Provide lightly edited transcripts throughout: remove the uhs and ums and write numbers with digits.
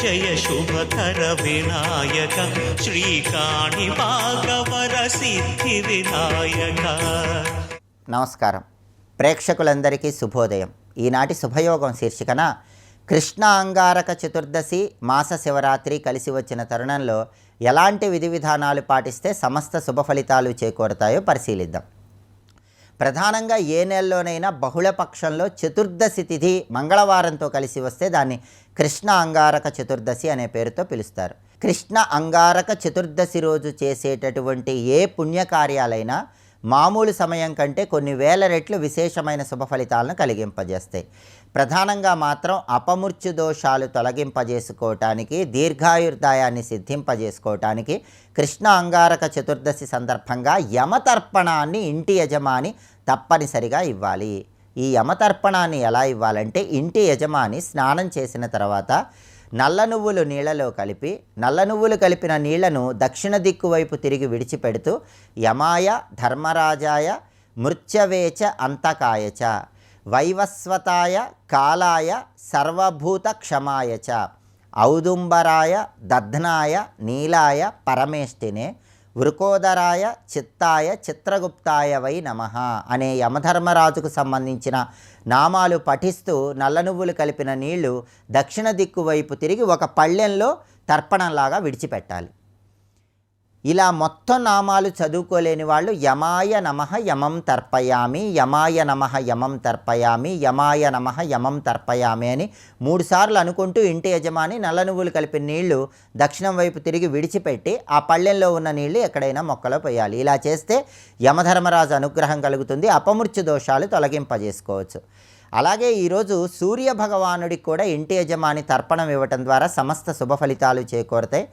జయ శుభకర వినాయక శ్రీకాణి భాగవర సిద్ధి వినాయక. నమస్కారం. ప్రేక్షకులందరికీ శుభోదయం. ఈనాటి శుభయోగం శీర్షికన కృష్ణ అంగారక చతుర్దశి మాస శివరాత్రి కలిసి వచ్చిన తరుణంలో ఎలాంటి విధి విధానాలు పాటిస్తే సమస్త శుభ ఫలితాలు చేకూరతాయో పరిశీలిద్దాం. ప్రధానంగా ఏ నెలలోనైనా బహుళ పక్షంలో చతుర్దశి తిథి మంగళవారంతో కలిసి వస్తే దాన్ని కృష్ణ అంగారక చతుర్దశి అనే పేరుతో పిలుస్తారు. కృష్ణ అంగారక చతుర్దశి రోజు చేసేటటువంటి ఏ పుణ్యకార్యాలైనా మామూలు సమయం కంటే కొన్ని వేల రెట్లు విశేషమైన శుభ ఫలితాలను కలిగింపజేస్తాయి. ప్రధానంగా మాత్రం అపమృత్యు దోషాలు తొలగింపజేసుకోవటానికి, దీర్ఘాయుర్దాయాన్ని సిద్ధింపజేసుకోవటానికి కృష్ణ అంగారక చతుర్దశి సందర్భంగా యమతర్పణాన్ని ఇంటి యజమాని తప్పనిసరిగా ఇవ్వాలి. ఈ యమతర్పణాన్ని ఎలా ఇవ్వాలంటే, ఇంటి యజమాని స్నానం చేసిన తర్వాత నల్ల నువ్వులు నీళ్లలో కలిపి, నల్ల నువ్వులు కలిపిన నీళ్లను దక్షిణ దిక్కు వైపు తిరిగి విడిచిపెడుతూ యమాయ ధర్మరాజాయ మృత్యవేచ అంతకాయచ వైవస్వతాయ కాలాయ సర్వభూత క్షమాయచ ఔదుంబరాయ దధ్నాయ నీలాయ పరమేష్టినే వృకోదరాయ చిత్తాయ చిత్రగుప్తాయ వై నమః అనే యమధర్మరాజుకు సంబంధించిన నామాలు పఠిస్తూ నల్ల నువ్వులు కలిపిన నీళ్లు దక్షిణ దిక్కు వైపు తిరిగి ఒక పళ్ళెంలో తర్పణంలాగా విడిచిపెట్టాలి. ఇలా మొత్తం నామాలు చదువుకోలేని వాళ్ళు యమాయ నమః యమం తర్పయామి, యమాయ నమః యమం తర్పయామి, యమాయ నమః యమం తర్పయామి అని 3 సార్లు అనుకుంటూ ఇంటి యజమాని నల్ల నువ్వులు కలిపిన నీళ్లు దక్షిణం వైపు తిరిగి విడిచిపెట్టి ఆ పళ్ళెంలో ఉన్న నీళ్లు ఎక్కడైనా మొక్కలో పోయాలి. ఇలా చేస్తే యమధర్మరాజు అనుగ్రహం కలుగుతుంది, అపమృత్యు దోషాలు తొలగింపజేసుకోవచ్చు. అలాగే ఈరోజు సూర్య భగవానుడికి కూడా ఇంటి యజమాని తర్పణం ఇవ్వటం ద్వారా సమస్త శుభ ఫలితాలు చేకూరతాయి.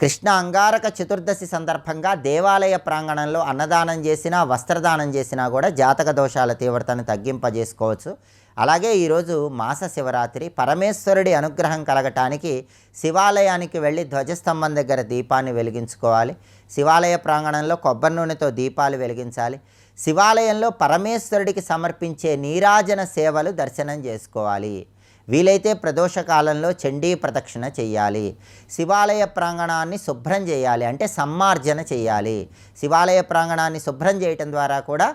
కృష్ణ అంగారక చతుర్దశి సందర్భంగా దేవాలయ ప్రాంగణంలో అన్నదానం చేసినా, వస్త్రదానం చేసినా కూడా జాతక దోషాల తీవ్రతను తగ్గింపజేసుకోవచ్చు. అలాగే ఈరోజు మాస శివరాత్రి, పరమేశ్వరుడి అనుగ్రహం కలగటానికి శివాలయానికి వెళ్ళి ధ్వజస్తంభం దగ్గర దీపాన్ని వెలిగించుకోవాలి. శివాలయ ప్రాంగణంలో కొబ్బరి నూనెతో దీపాలు వెలిగించాలి. శివాలయంలో పరమేశ్వరుడికి సమర్పించే నీరాజన సేవలు దర్శనం చేసుకోవాలి. వీలైతే ప్రదోషకాలంలో చండీ ప్రదక్షిణ చేయాలి. శివాలయ ప్రాంగణాన్ని శుభ్రం చేయాలి, అంటే సమ్మార్జన చేయాలి. శివాలయ ప్రాంగణాన్ని శుభ్రం చేయటం ద్వారా కూడా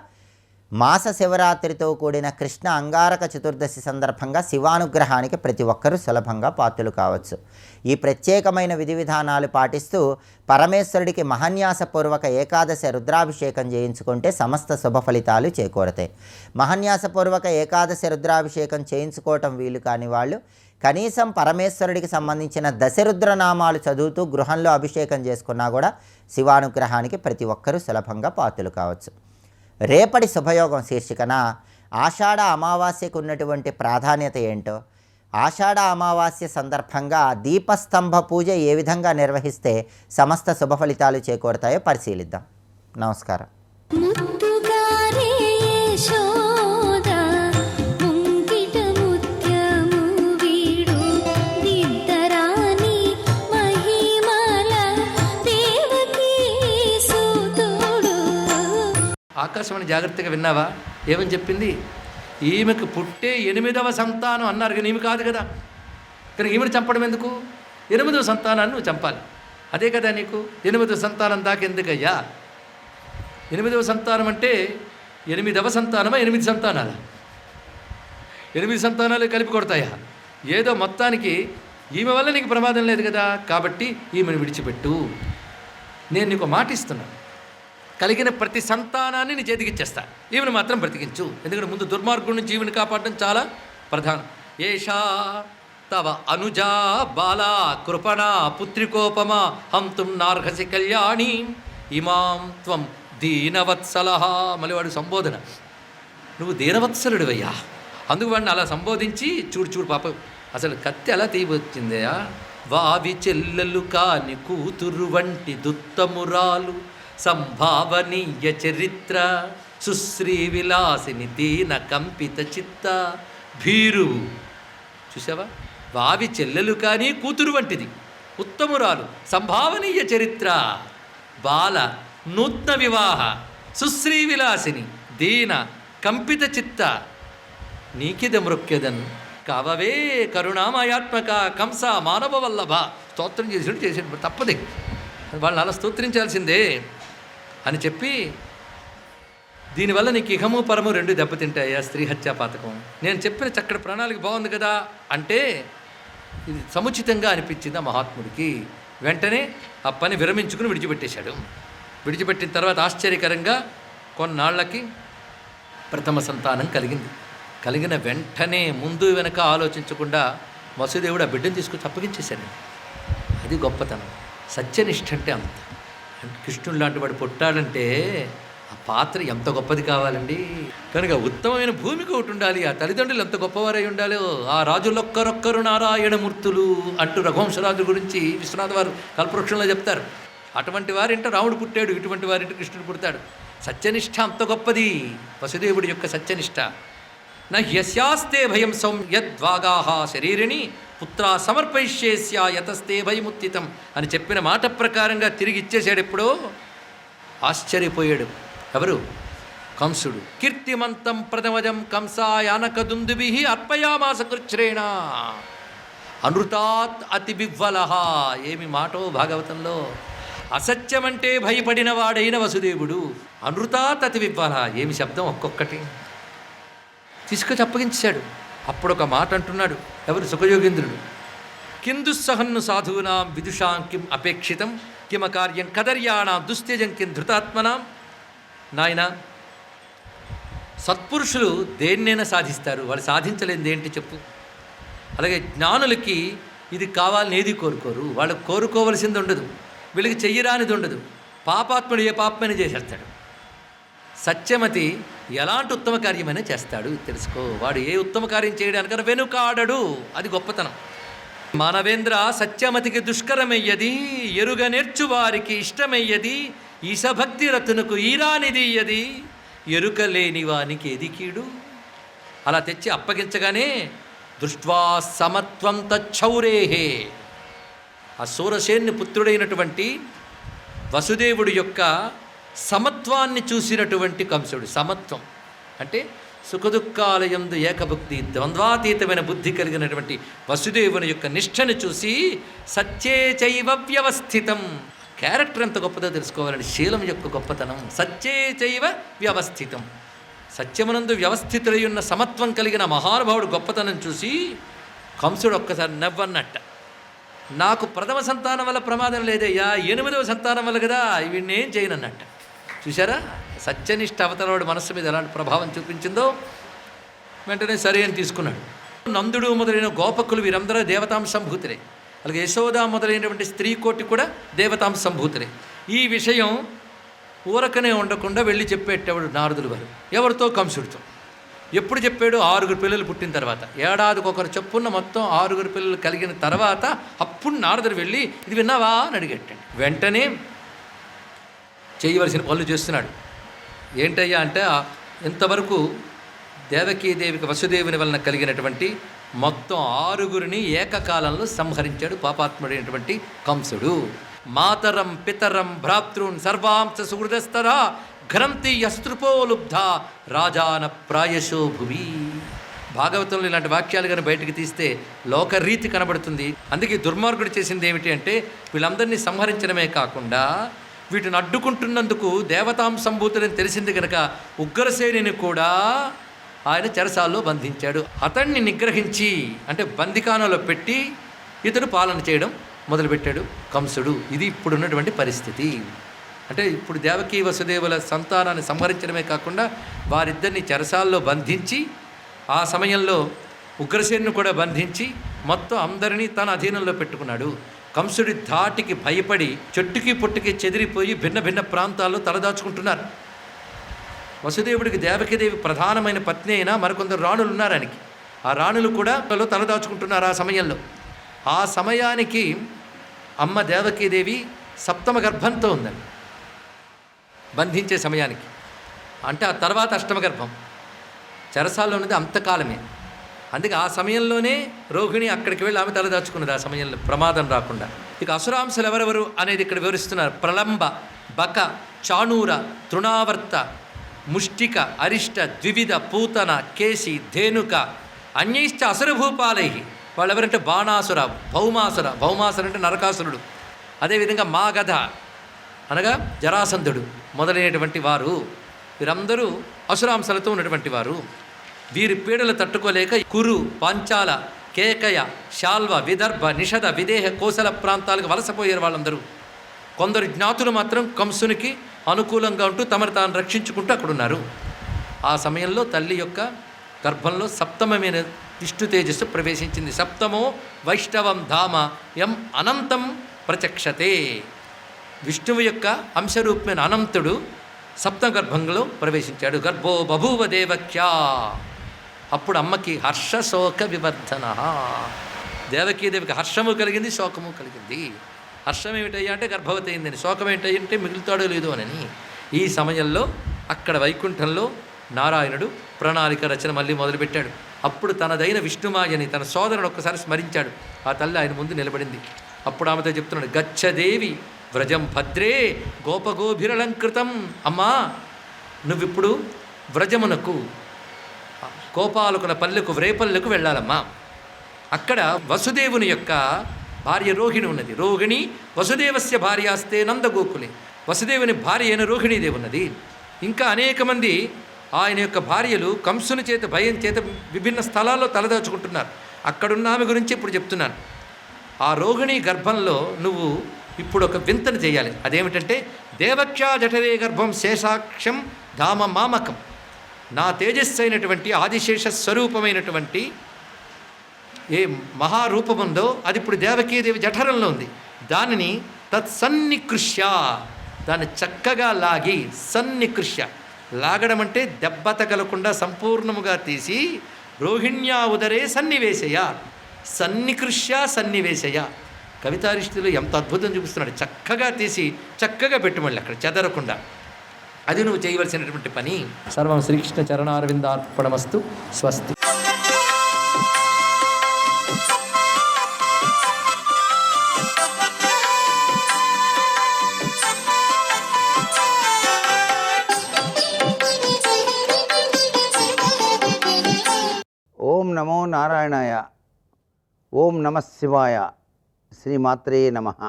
మాస శివరాత్రితో కూడిన కృష్ణ అంగారక చతుర్దశి సందర్భంగా శివానుగ్రహానికి ప్రతి ఒక్కరూ సులభంగా పాత్రులు కావచ్చు. ఈ ప్రత్యేకమైన విధి విధానాలు పాటిస్తూ పరమేశ్వరుడికి మహాన్యాసపూర్వక ఏకాదశి రుద్రాభిషేకం చేయించుకుంటే సమస్త శుభ ఫలితాలు చేకూరతాయి. మహాన్యాసపూర్వక ఏకాదశి రుద్రాభిషేకం చేయించుకోవటం వీలు కాని వాళ్ళు కనీసం పరమేశ్వరుడికి సంబంధించిన దశరుద్రనామాలు చదువుతూ గృహంలో అభిషేకం చేసుకున్నా కూడా శివానుగ్రహానికి ప్రతి ఒక్కరూ సులభంగా పాత్రులు కావచ్చు. రేపటి శుభయోగం శీర్షికన ఆషాఢ అమావాస్యకు ఉన్నటువంటి ప్రాధాన్యత ఏంటో, ఆషాఢ అమావాస్య సందర్భంగా దీపస్తంభ పూజ ఏ విధంగా నిర్వహిస్తే సమస్త శుభ ఫలితాలు చేకూరతాయో పరిశీలిద్దాం. నమస్కారం. ఆకాశవాణి జాగ్రత్తగా విన్నావా? ఏమని చెప్పింది? ఈమెకు పుట్టే 8వ సంతానం అన్నారు, కానీ ఈమె కాదు కదా. కానీ ఈమెను చంపడం ఎందుకు? 8వ సంతానాన్ని నువ్వు చంపాలి, అదే కదా నీకు. 8వ సంతానం దాకా ఎందుకయ్యా? 8వ సంతానం అంటే 8వ సంతానమా 8 సంతానాలా? 8 సంతానాలు కలిపి కొడతాయా? ఏదో మొత్తానికి ఈమె వల్ల నీకు ప్రమాదం లేదు కదా, కాబట్టి ఈమెను విడిచిపెట్టు. నేను నీకు మాట ఇస్తున్నాను, కలిగిన ప్రతి సంతానాన్ని నీ చేతికిచ్చేస్తా, ఈమెను మాత్రం బ్రతికించు. ఎందుకంటే ముందు దుర్మార్గుడి నుంచి ఈమెను కాపాడడం చాలా ప్రధానం. ఏషా తవ అనుజా బాలా కృపణా పుత్రికోపమా హంతుం నార్హసి కళ్యాణి ఇమాం త్వం దీనవత్సలహ. మళ్ళీ వాడు సంబోధన, నువ్వు దీనవత్సలుడివయ్యా. అందుకు వాడిని అలా సంబోధించి చూడు పాప అసలు కత్తి అలా తీయవచ్చిందయా. వావి చెల్లెలు కాని కూతురు వంటి దుత్తమురాలు సంభావనీయ చరిత్ర సుశ్రీ విలాసిని దీన కంపిత చిత్త భీరువు. చూసావా? వావి చెల్లెలు కానీ కూతురు వంటిది, ఉత్తమురాలు, సంభావనీయ చరిత్ర, బాల, నూత్న వివాహ, సుశ్రీ విలాసిని, దీన కంపిత చిత్త, నీకిద మృక్యదన్ కవవే కరుణామయాత్మక కంస మానవ వల్లభ. స్తోత్రం చేసాడు తప్పదే, వాళ్ళని అలా స్తోత్రించాల్సిందే అని చెప్పి, దీనివల్ల నీకు ఇహము పరము రెండు దెబ్బతింటాయా స్త్రీ హత్యా పాతకం. నేను చెప్పిన చక్కటి ప్రణాళిక బాగుంది కదా అంటే ఇది సముచితంగా అనిపించింది ఆ మహాత్ముడికి. వెంటనే ఆ పని విరమించుకుని విడిచిపెట్టేశాడు. విడిచిపెట్టిన తర్వాత ఆశ్చర్యకరంగా కొన్నాళ్లకి ప్రథమ సంతానం కలిగింది. కలిగిన వెంటనే ముందు వెనక ఆలోచించకుండా వసుదేవుడు ఆ బిడ్డను తీసుకొచ్చి అప్పగించేశాడు. అది గొప్పతనం. సత్యనిష్ట అంటే అంత. కృష్ణుడు లాంటి వాడు పుట్టాడంటే ఆ పాత్ర ఎంత గొప్పది కావాలండి. కనుక ఉత్తమమైన భూమికి ఒకటి ఉండాలి. ఆ తల్లిదండ్రులు ఎంత గొప్పవారై ఉండాలో. ఆ రాజులొక్కరొక్కరు నారాయణమూర్తులు అంటూ రఘువంశరాజు గురించి విశ్వనాథ వారు కల్పవృక్షంలో చెప్తారు. అటువంటి వారింట రాముడు పుట్టాడు, ఇటువంటి వారింట కృష్ణుడు పుడతాడు. సత్యనిష్ట అంత గొప్పది వసుదేవుడి యొక్క సత్యనిష్ట. నహ్యస్యాస్తే భయం యద్వాగాహ శరీరిణి పుత్రా సమర్పయిష్యేస్య యతస్తే భయముత్తితం అని చెప్పిన మాట ప్రకారంగా తిరిగి ఇచ్చేశాడు. ఎప్పుడో ఆశ్చర్యపోయాడు ఎవరు? కంసుడు. కీర్తిమంతం ప్రథమజం కంసాయానకదుందుభి అర్పయామాస కృచ్ఛ్రేణ అనృతాత్ అతి విహ్వల. ఏమి మాటో భాగవతంలో. అసత్యమంటే భయపడిన వాడైన వసుదేవుడు అనృతాత్ అతి విహ్వల. ఏమి శబ్దం ఒక్కొక్కటి తీసుకొచ్చి అప్పగించాడు. అప్పుడు ఒక మాట అంటున్నాడు ఎవరు? సుఖయోగేంద్రుడు. కిందుస్సహన్ను సాధూనాం విదుషాం కిం అపేక్షితం కిమకార్యం కదర్యాణం దుస్తేజం కిం ధృతాత్మనాం. నాయన, సత్పురుషులు దేన్నైనా సాధిస్తారు, వాళ్ళు సాధించలేనిది ఏంటి చెప్పు. అలాగే జ్ఞానులకి ఇది కావాలని ఏది కోరుకోరు, వాళ్ళకి కోరుకోవలసింది ఉండదు, వీళ్ళకి చెయ్యరానిది ఉండదు. పాపాత్ముడు ఏ పాపమైనా చేసేస్తాడు. సత్యమతి ఎలాంటి ఉత్తమ కార్యమైనా చేస్తాడు తెలుసుకో. వాడు ఏ ఉత్తమ కార్యం చేయడానికన్నా వెనుకాడడు. అది గొప్పతనం. మానవేంద్ర సత్యమతికి దుష్కరమయ్యది ఎరుగ నేర్చువారికి ఇష్టమయ్యది ఈశభక్తి రతునకు ఈరానిదియ్యది ఎరుక లేని వానికి ఏది కీడు. అలా తెచ్చి అప్పగించగానే దృష్ట్వా సమత్వం తచ్చౌరేహే. ఆ సూరసేన్ని పుత్రుడైనటువంటి వసుదేవుడి యొక్క సమత్వాన్ని చూసినటువంటి కంసుడు. సమత్వం అంటే సుఖదుఖాలయందు ఏకభక్తి ద్వంద్వాతీతమైన బుద్ధి కలిగినటువంటి వసుదేవుని యొక్క నిష్ఠను చూసి సత్యే చైవ వ్యవస్థితం. క్యారెక్టర్ ఎంత గొప్పదో తెలుసుకోవాలండి. శీలం యొక్క గొప్పతనం. సత్యే చైవ వ్యవస్థితం. సత్యమునందు వ్యవస్థితులై ఉన్న సమత్వం కలిగిన మహానుభావుడు గొప్పతనం చూసి కంసుడు ఒక్కసారి నవ్వన్నట్ట. నాకు ప్రథమ సంతానం వల్ల ప్రమాదం లేదయ్యా, 8వ సంతానం వల్ల కదా వీడిని ఏం చేయనన్నట్ట. చూసారా సత్యనిష్ట అవతలవాడు మనస్సు మీద ఎలాంటి ప్రభావం చూపించిందో. వెంటనే సరే అని తీసుకున్నాడు. నందుడు మొదలైన గోపకులు వీరందరూ దేవతాంశంభూతులే. అలాగే యశోద మొదలైనటువంటి స్త్రీ కోటి కూడా దేవతాంశంభూతులే. ఈ విషయం ఊరకనే ఉండకుండా వెళ్ళి చెప్పేటవాడు నారదులు వారు. ఎవరితో? కంసుడితో. ఎప్పుడు చెప్పాడు? 6 పిల్లలు పుట్టిన తర్వాత. ఏడాదికి ఒకరు చెప్పున్న మొత్తం 6 పిల్లలు కలిగిన తర్వాత అప్పుడు నారదుడు వెళ్ళి ఇది విన్నావా అని అడిగట్టండి. వెంటనే చేయవలసిన పనులు చేస్తున్నాడు. ఏంటయ్యా అంటే ఇంతవరకు దేవకీదేవికి వసుదేవుని వలన కలిగినటువంటి మొత్తం 6 ఏకకాలంలో సంహరించాడు పాపాత్ముడైనటువంటి కంసుడు. మాతరం పితరం భ్రాతృన్ సర్వాంశ సుహృదస్తరా ఘ్రంతి యస్త్రుపోలుబ్ధ రాజాన ప్రాయశో భువి. భాగవతంలో ఇలాంటి వాక్యాలు కానీ బయటకు తీస్తే లోకరీతి కనబడుతుంది. అందుకే దుర్మార్గుడు చేసింది ఏమిటి అంటే వీళ్ళందరినీ సంహరించడమే కాకుండా వీటిని అడ్డుకుంటున్నందుకు దేవతాంశంభూతులని తెలిసింది కనుక ఉగ్రసేనిని కూడా ఆయన చెరసాల్లో బంధించాడు. అతన్ని నిగ్రహించి అంటే బందికానంలో పెట్టి ఇతడు పాలన చేయడం మొదలుపెట్టాడు కంసుడు. ఇది ఇప్పుడున్నటువంటి పరిస్థితి. అంటే ఇప్పుడు దేవకీ వసుదేవుల సంతానాన్ని సంహరించడమే కాకుండా వారిద్దరిని చెరసాల్లో బంధించి ఆ సమయంలో ఉగ్రసేనుని కూడా బంధించి మొత్తం అందరినీ తన అధీనంలో పెట్టుకున్నాడు. కంసుడి ధాటికి భయపడి చెట్టుకి పుట్టుకి చెదిరిపోయి భిన్న భిన్న ప్రాంతాల్లో తలదాచుకుంటున్నారు. వసుదేవుడికి దేవకీదేవి ప్రధానమైన పత్ని అయినా మరికొందరు రాణులు ఉన్నారు ఆయనకి. ఆ రాణులు కూడా తలదాచుకుంటున్నారు ఆ సమయంలో. ఆ సమయానికి అమ్మ దేవకీదేవి 7వ గర్భంతో ఉందండి బంధించే సమయానికి. అంటే ఆ తర్వాత 8వ గర్భం. చెరసాల్లో ఉన్నది అంతకాలమే. అందుకే ఆ సమయంలోనే రోహిణి అక్కడికి వెళ్ళి ఆమె తలదాచుకున్నది ఆ సమయంలో ప్రమాదం రాకుండా. ఇక అసురాంశలు ఎవరెవరు అనేది ఇక్కడ వివరిస్తున్నారు. ప్రలంబ, బక, చాణూర, తృణావర్త, ముష్టిక, అరిష్ట, ద్వివిధ, పూతన, కేసి, ధేనుక, అన్యైశ్చ అసురభూపాలై, వాళ్ళెవరంటే బాణాసుర, భౌమాసుర అంటే నరకాసురుడు, అదేవిధంగా మాగధ అనగా జరాసంధుడు మొదలైనటువంటి వారు, వీరందరూ అసురాంశాలతో ఉన్నటువంటి వారు. వీరి పీడలు తట్టుకోలేక కురు, పాంచాల, కేకయ, శాల్వ, విదర్భ, నిషధ, విదేహ, కోసల ప్రాంతాలకు వలసపోయారు వాళ్ళందరూ. కొందరు జ్ఞాతులు మాత్రం కంసునికి అనుకూలంగా ఉంటూ తమను తాను రక్షించుకుంటూ అక్కడున్నారు. ఆ సమయంలో తల్లి యొక్క గర్భంలో సప్తమమైన విష్ణు తేజస్సు ప్రవేశించింది. సప్తమో వైష్ణవం ధామ యం అనంతం ప్రచక్షతే. విష్ణువు యొక్క అంశరూపమైన అనంతుడు సప్తమ గర్భంలో ప్రవేశించాడు. గర్భో బభూవ దేవక్యా. అప్పుడు అమ్మకి హర్షశోక వివర్ధన. దేవకీదేవికి హర్షము కలిగింది, శోకము కలిగింది. హర్షం ఏమిటయ్యా అంటే గర్భవతి అయిందని, శోకం ఏంటంటే మిగులుతాడో లేదో అని. ఈ సమయంలో అక్కడ వైకుంఠంలో నారాయణుడు ప్రణాళిక రచన మళ్ళీ మొదలుపెట్టాడు. అప్పుడు తనదైన విష్ణుమాయని తన సోదరుడు ఒక్కసారి స్మరించాడు. ఆ తల్లి ఆయన ముందు నిలబడింది. అప్పుడు ఆమెతో చెప్తున్నాడు, గచ్చదేవి వ్రజం భద్రే గోపగోభిరలంకృతం. అమ్మా, నువ్విప్పుడు వ్రజమునకు, గోపాలకుల పల్లెకు, వ్రేపల్లెకు వెళ్ళాలమ్మా. అక్కడ వసుదేవుని యొక్క భార్య రోహిణి ఉన్నది. రోహిణి వసుదేవస్య భార్యాస్తే నందగోకులే. వసుదేవుని భార్య అయిన రోహిణీదేవి ఉన్నది. ఇంకా అనేక మంది ఆయన యొక్క భార్యలు కంసుని చేత, భయం చేత విభిన్న స్థలాల్లో తలదాచుకుంటున్నారు. అక్కడున్న ఆమె గురించి ఇప్పుడు చెప్తున్నాను. ఆ రోహిణి గర్భంలో నువ్వు ఇప్పుడు ఒక వింతను చేయాలి. అదేమిటంటే దేవక్యా జఠరే గర్భం శేషాక్షం ధామ మామకం. నా తేజస్సు అయినటువంటి ఆదిశేష స్వరూపమైనటువంటి ఏ మహారూపం ఉందో అది ఇప్పుడు దేవకీదేవి జఠరంలో ఉంది. దానిని తత్సన్నికృష్య, దాన్ని చక్కగా లాగి, సన్నికృష్య, లాగడం అంటే దెబ్బ తగలకుండా సంపూర్ణముగా తీసి, రోహిణ్యా ఉదరే సన్నివేశయ, సన్నికృష్య సన్నివేశయ. కవితారిష్టిలో ఎంత అద్భుతం చూపిస్తున్నాడు. చక్కగా తీసి చక్కగా పెట్టు, మళ్ళీ అక్కడ చెదరకుండా. అది నువ్వు చేయవలసినటువంటి పని. సర్వం శ్రీకృష్ణ చరణారవిందార్పణమస్తు. స్వస్తి. ఓం నమో నారాయణాయ. ఓం నమః శివాయ. శ్రీమాత్రే నమః.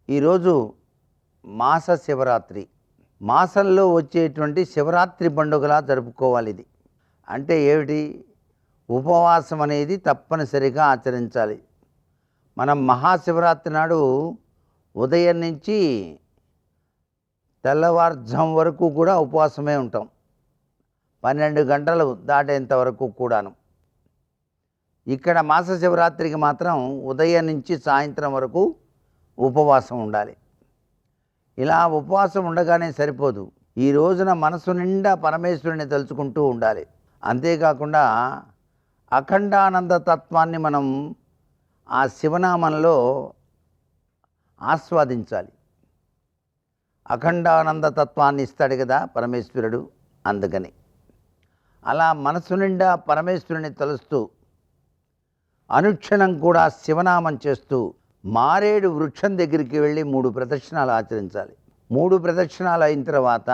ఈరోజు మాస శివరాత్రి. మాసంలో వచ్చేటువంటి శివరాత్రి పండుగలా జరుపుకోవాలి. ఇది అంటే ఏమిటి? ఉపవాసం అనేది తప్పనిసరిగా ఆచరించాలి. మనం మహాశివరాత్రి నాడు ఉదయం నుంచి తెల్లవారుజాము వరకు కూడా ఉపవాసమే ఉంటాం. 12 గంటలు దాటేంత వరకు కూడాను. ఇక్కడ మాస శివరాత్రికి మాత్రం ఉదయం నుంచి సాయంత్రం వరకు ఉపవాసం ఉండాలి. ఇలా ఉపవాసం ఉండగానే సరిపోదు. ఈ రోజున మనసు నిండా పరమేశ్వరుని తలుచుకుంటూ ఉండాలి. అంతేకాకుండా అఖండానంద తత్వాన్ని మనం ఆ శివనామంలో ఆస్వాదించాలి. అఖండానంద తత్వాన్ని ఇస్తాడు కదా పరమేశ్వరుడు. అందుకని అలా మనసు నిండా పరమేశ్వరుని తలుస్తూ అనుక్షణం కూడా శివనామం చేస్తూ మారేడు వృక్షం దగ్గరికి వెళ్ళి 3 ప్రదక్షిణాలు ఆచరించాలి. 3 ప్రదక్షిణాలు అయిన తర్వాత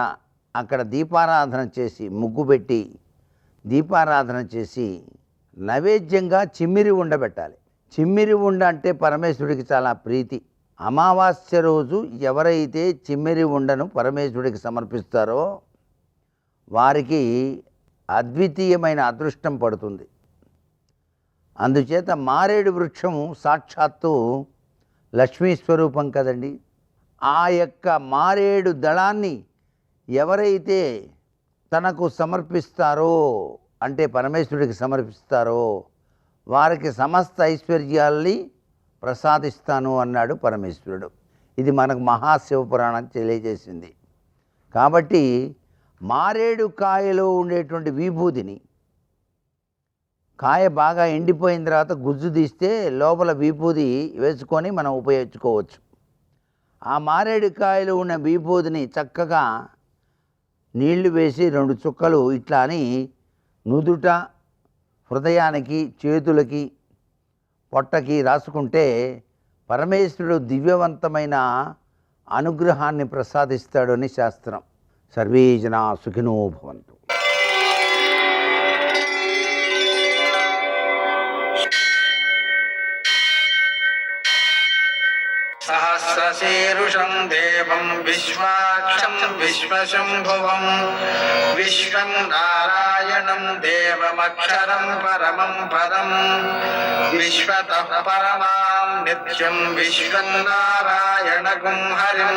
అక్కడ దీపారాధన చేసి, ముగ్గు పెట్టి దీపారాధన చేసి నైవేద్యంగా చిమ్మిరి ఉండబెట్టాలి. చిమ్మిరి ఉండ అంటే పరమేశ్వరుడికి చాలా ప్రీతి. అమావాస్య రోజు ఎవరైతే చిమ్మిరి ఉండను పరమేశ్వరుడికి సమర్పిస్తారో వారికి అద్వితీయమైన అదృష్టం పడుతుంది. అందుచేత మారేడు వృక్షం సాక్షాత్తు లక్ష్మీ స్వరూపం కదండి. ఆ యొక్క మారేడు దళాన్ని ఎవరైతే తనకు సమర్పిస్తారో, అంటే పరమేశ్వరుడికి సమర్పిస్తారో, వారికి సమస్త ఐశ్వర్యాల్ని ప్రసాదిస్తాను అన్నాడు పరమేశ్వరుడు. ఇది మనకు మహాశివపురాణం తెలియజేసింది. కాబట్టి మారేడు కాయలో ఉండేటువంటి విభూతిని, కాయ బాగా ఎండిపోయిన తర్వాత గుజ్జు తీస్తే లోపల విభూతి వేసుకొని మనం ఉపయోగించుకోవచ్చు. ఆ మారేడు కాయలో ఉన్న విభూతిని చక్కగా నీళ్లు వేసి 2 చుక్కలు ఇట్లా అని నుదుట, హృదయానికి, చేతులకి, పొట్టకి రాసుకుంటే పరమేశ్వరుడు దివ్యవంతమైన అనుగ్రహాన్ని ప్రసాదిస్తాడు అని శాస్త్రం. సర్వే జనా సుఖినో భవంతు. वत्सशीरुषं देवं विश्वाक्षं विश्वशम्भुवं विश्वं नारायणं देवमक्षरं परमं पदं विश्वतः परमां नित्यं विश्वं नारायणगुं हरिं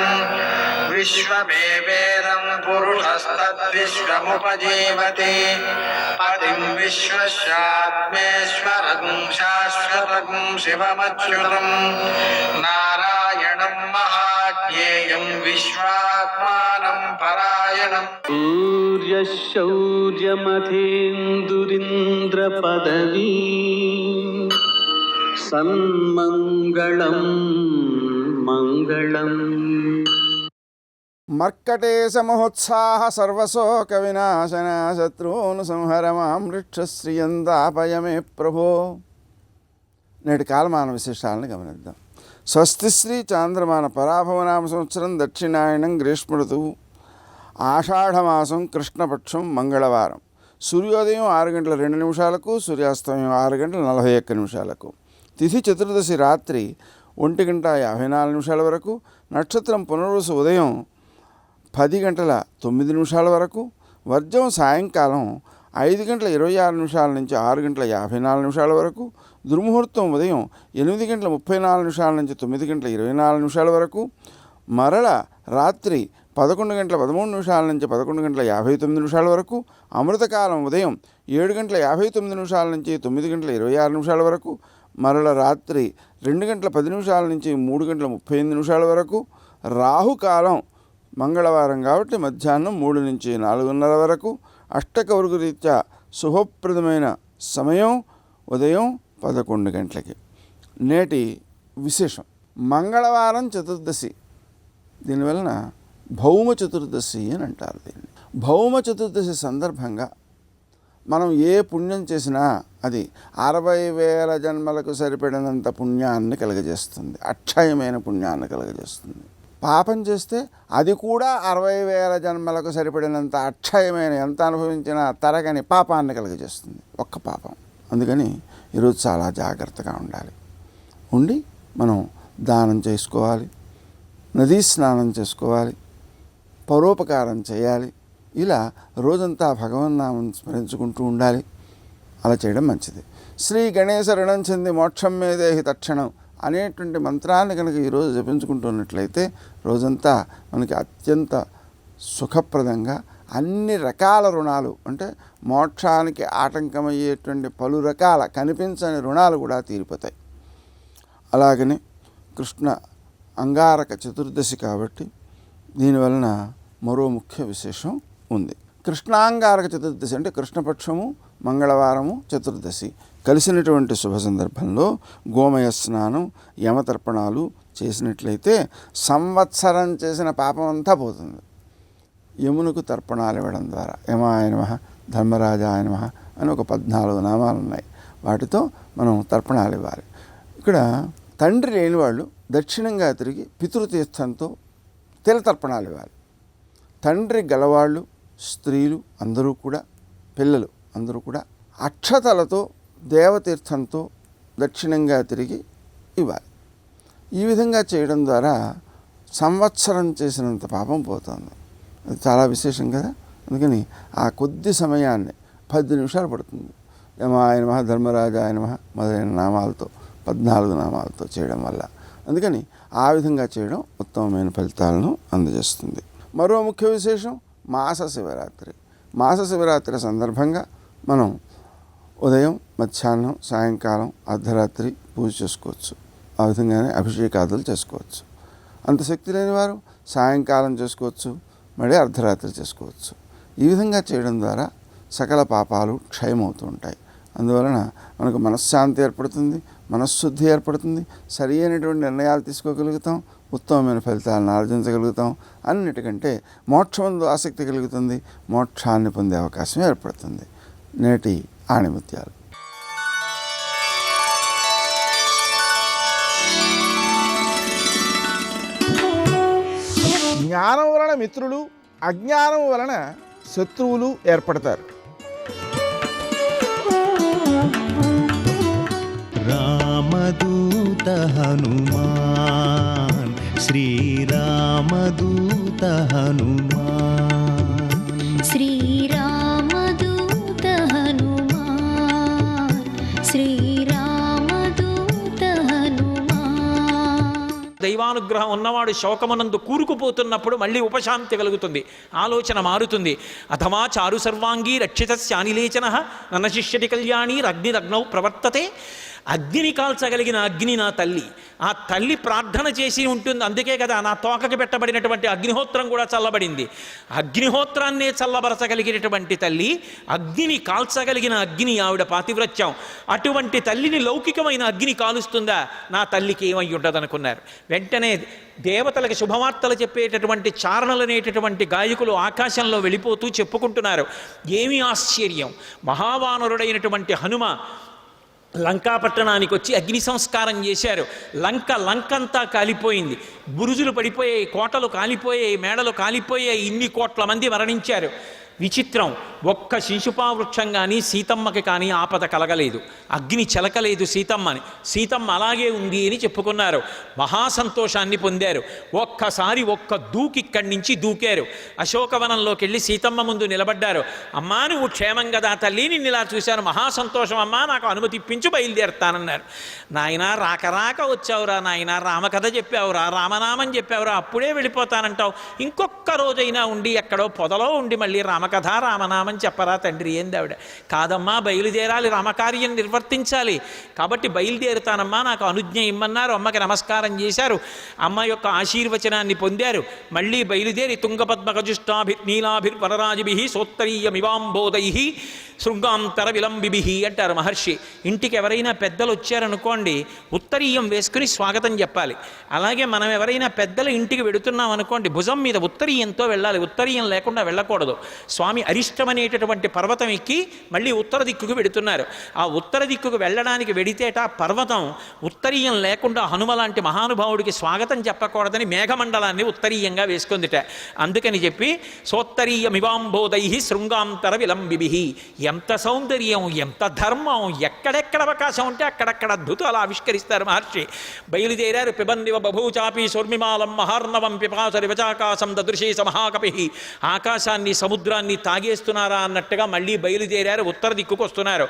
विश्वमेवेदं पुरुषस्तद्विश्वमुपजीवति पतिं विश्वस्यात्मेश्वरगुं शाश्वतगुं शिवमच्युतं नारायणं महाज्ञेयं विश्वात्मानं परायणम् सूर्यशौर्यमथेन्दुरिन्द्रपदवी सन्मङ्गलं मङ्गलम् మర్కటేశ మహోత్సాహ సర్వశోక వినాశన శత్రువును సంహర మాం వృక్షశ్రియందాపయమే ప్రభో. నేటి కాలమాన విశేషాలను గమనిద్దాం. స్వస్తి శ్రీ చాంద్రమాన పరాభవనామ సంవత్సరం దక్షిణాయనం గ్రీష్మ ఋతువు ఆషాఢమాసం కృష్ణపక్షం మంగళవారం. సూర్యోదయం 6:02 సూర్యాస్తమయం 6:41 తిథి చతుర్దశి రాత్రి 1:54 వరకు. నక్షత్రం పునర్వసు ఉదయం 10:09 వరకు. వర్జం సాయంకాలం 5:26 నుంచి 6:54 వరకు. దుర్ముహూర్తం ఉదయం 8:34 నుంచి 9:24 వరకు. మరల రాత్రి 11:13 నుంచి 11:59 వరకు. అమృతకాలం ఉదయం 7:59 నుంచి 9:26 వరకు. మరల రాత్రి 2:10 నుంచి 3:35 వరకు. రాహుకాలం మంగళవారం కాబట్టి మధ్యాహ్నం 3 నుంచి 4:30 వరకు. అష్టకౌరుగు రీత్యా శుభప్రదమైన సమయం ఉదయం 11 గంటలకి. నేటి విశేషం మంగళవారం చతుర్దశి. దీనివలన భౌమ చతుర్దశి అని అంటారు దీన్ని. భౌమ చతుర్దశి సందర్భంగా మనం ఏ పుణ్యం చేసినా అది 60,000 జన్మలకు సరిపడినంత పుణ్యాన్ని కలుగజేస్తుంది, అక్షయమైన పుణ్యాన్ని కలుగజేస్తుంది. పాపం చేస్తే అది కూడా 60,000 జన్మలకు సరిపడినంత అక్షయమైన, ఎంత అనుభవించినా తరగని పాపాన్ని కలుగజేస్తుంది ఒక్క పాపం. అందుకని ఈరోజు చాలా జాగ్రత్తగా ఉండి మనం దానం చేసుకోవాలి, నదీ స్నానం చేసుకోవాలి, పరోపకారం చేయాలి. ఇలా రోజంతా భగవన్నామం స్మరించుకుంటూ ఉండాలి. అలా చేయడం మంచిది. శ్రీ గణేశ రుణం చెంది మోక్షం మీదేహి తక్షణం అనేటువంటి మంత్రాన్ని కనుక ఈరోజు జపించుకుంటున్నట్లయితే రోజంతా మనకి అత్యంత సుఖప్రదంగా అన్ని రకాల రుణాలు, అంటే మోక్షానికి ఆటంకమయ్యేటువంటి పలు రకాల కనిపించని రుణాలు కూడా తీరిపోతాయి. అలాగని కృష్ణ అంగారక చతుర్దశి కాబట్టి దీనివలన మరో ముఖ్య విశేషం ఉంది. కృష్ణాంగారక చతుర్దశి అంటే కృష్ణపక్షము మంగళవారము చతుర్దశి కలిసినటువంటి శుభ సందర్భంలో గోమయ స్నానం, యమతర్పణాలు చేసినట్లయితే సంవత్సరం చేసిన పాపం అంతా పోతుంది. యమునకు తర్పణాలు ఇవ్వడం ద్వారా యమాయ నమః, ధర్మరాజాయ నమః అని ఒక 14 నామాలు ఉన్నాయి. వాటితో మనం తర్పణాలు ఇవ్వాలి. ఇక్కడ తండ్రి లేని వాళ్ళు దక్షిణంగా తిరిగి పితృతీర్థంతో తిలతర్పణాలు ఇవ్వాలి. తండ్రి గలవాళ్ళు, స్త్రీలు అందరూ కూడా, పిల్లలు అందరూ కూడా అక్షతలతో దేవతీర్థంతో దక్షిణంగా తిరిగి ఇవ్వాలి. ఈ విధంగా చేయడం ద్వారా సంవత్సరం చేసినంత పాపం పోతుంది. అది చాలా విశేషం కదా. అందుకని ఆ కొద్ది సమయాన్ని 10 నిమిషాలు పడుతుంది. యమాయ నమః, ధర్మరాజాయ నమః మొదలైన నామాలతో 14 నామాలతో చేయడం వల్ల. అందుకని ఆ విధంగా చేయడం ఉత్తమమైన ఫలితాలను అందజేస్తుంది. మరో ముఖ్య విశేషం మాస శివరాత్రి. మాస శివరాత్రి సందర్భంగా మనం ఉదయం, మధ్యాహ్నం, సాయంకాలం, అర్ధరాత్రి పూజ చేసుకోవచ్చు. ఆ విధంగానే అభిషేకాదులు చేసుకోవచ్చు. అంత శక్తి లేని వారు సాయంకాలం చేసుకోవచ్చు, మళ్ళీ అర్ధరాత్రి చేసుకోవచ్చు. ఈ విధంగా చేయడం ద్వారా సకల పాపాలు క్షయమవుతూ ఉంటాయి. అందువలన మనకు మనశ్శాంతి ఏర్పడుతుంది, మనశ్శుద్ధి ఏర్పడుతుంది, సరి అయినటువంటి నిర్ణయాలు తీసుకోగలుగుతాం, ఉత్తమమైన ఫలితాలను ఆర్జించగలుగుతాం. అన్నిటికంటే మోక్షమందు ఆసక్తి కలుగుతుంది, మోక్షాన్ని పొందే అవకాశం ఏర్పడుతుంది. నేటి ఆణిముత్యాలు. జ్ఞానం వలన మిత్రులు, అజ్ఞానం వలన శత్రువులు ఏర్పడతారు. రామదూత హనుమాన్ శ్రీరామదూత హనుమాన్ శ్రీరామదూత హనుమాన్ శ్రీరామదూత హనుమాన్. దైవానుగ్రహం ఉన్నవాడు శోకమునందు కూరుకుపోతున్నప్పుడు మళ్ళీ ఉపశాంతి కలుగుతుంది, ఆలోచన మారుతుంది. అథమా చారు సర్వాంగీ రక్షితస్యానిలేచన నన్న శిష్యటి కళ్యాణి అగ్నిరగ్నౌ ప్రవర్తతే. అగ్నిని కాల్చగలిగిన అగ్ని నా తల్లి. ఆ తల్లి ప్రార్థన చేసి ఉంటుంది, అందుకే కదా నా తోకకి పెట్టబడినటువంటి అగ్నిహోత్రం కూడా చల్లబడింది. అగ్నిహోత్రాన్నే చల్లబరచగలిగినటువంటి తల్లి, అగ్నిని కాల్చగలిగిన అగ్ని ఆవిడ పాతివ్రత్యం. అటువంటి తల్లిని లౌకికమైన అగ్ని కాలుస్తుందా? నా తల్లికి ఏమై ఉండదనుకున్నారు. వెంటనే దేవతలకు శుభవార్తలు చెప్పేటటువంటి చారణలనేటటువంటి గాయకులు ఆకాశంలో వెళ్ళిపోతూ చెప్పుకుంటున్నారు. ఏమి ఆశ్చర్యం! మహావానరుడైనటువంటి హనుమ లంకాపట్టణానికి వచ్చి అగ్ని సంస్కారం చేశారు. లంకంతా కాలిపోయింది, బురుజులు పడిపోయాయి, కోటలు కాలిపోయాయి, మేడలు కాలిపోయాయి, ఇన్ని కోట్ల మంది మరణించారు. విచిత్రం, ఒక్క శిశుపా వృక్షం కానీ సీతమ్మకి కానీ ఆపద కలగలేదు, అగ్ని చెలకలేదు సీతమ్మని. సీతమ్మ అలాగే ఉంది అని చెప్పుకున్నారు, మహాసంతోషాన్ని పొందారు. ఒక్కసారి ఒక్క దూకిక్కడి నుంచి దూకారు, అశోకవనంలోకి వెళ్ళి సీతమ్మ ముందు నిలబడ్డారు. అమ్మా నువ్వు క్షేమం కదా తల్లి, నిన్ను ఇలా చూశాను, మహాసంతోషం అమ్మా, నాకు అనుమతి ఇప్పించు, బయలుదేరుతానన్నారు. నాయనా రాక వచ్చావురా నాయనా, రామకథ చెప్పావురా, రామనామం చెప్పావురా, అప్పుడే వెళ్ళిపోతానంటావు, ఇంకొక్క రోజైనా ఉండి ఎక్కడో పొదలో ఉండి మళ్ళీ రామకథ రామనామం చెప్పరా తండ్రి. ఏంది ఆవిడ? కాదమ్మా బయలుదేరాలి, రామకార్యం నిర్వర్తించాలి, కాబట్టి బయలుదేరుతానమ్మా, నాకు అనుజ్ఞ ఇమ్మన్నారు. అమ్మకి నమస్కారం చేశారు, అమ్మ యొక్క ఆశీర్వచనాన్ని పొందారు. మళ్ళీ బయలుదేరి తుంగపద్మకజుష్టాభిర్నీలాభిర్వరరాజిభి సోత్తరీయమివాంబోధై శృంగాంతర విలంబిభి అంటారు మహర్షి. ఇంటికి ఎవరైనా పెద్దలు వచ్చారనుకోండి, ఉత్తరీయం వేసుకుని స్వాగతం చెప్పాలి. అలాగే మనం ఎవరైనా పెద్దలు ఇంటికి వెడుతున్నాం అనుకోండి, భుజం మీద ఉత్తరీయంతో వెళ్ళాలి, ఉత్తరీయం లేకుండా వెళ్ళకూడదు. స్వామి అరిష్టమనేటటువంటి పర్వతం ఎక్కి మళ్ళీ ఉత్తర దిక్కుకు వెడుతున్నారు. ఆ ఉత్తర దిక్కుకు వెళ్ళడానికి వెడితేట పర్వతం ఉత్తరీయం లేకుండా హనుమ లాంటి మహానుభావుడికి స్వాగతం చెప్పకూడదని మేఘమండలాన్ని ఉత్తరీయంగా వేసుకుందిట. అందుకని చెప్పి సోత్తరీయమివాంబోధై శృంగాంతర విలంబిభి. ఎంత సౌందర్యం, ఎంత ధర్మం, ఎక్కడెక్కడ అవకాశం ఉంటే అక్కడక్కడ అద్భుతాలు ఆవిష్కరిస్తారు మహర్షి. బయలుదేరారు. పిబందివ బభూచాపి శోర్మిమాలం మహార్ణవం పిపాసరి వచాకాశం దదృశీ సమహాకపి. ఆకాశాన్ని సముద్రాన్ని తాగేస్తున్నారా అన్నట్టుగా మళ్ళీ బయలుదేరారు, ఉత్తర దిక్కుకు వస్తున్నారు.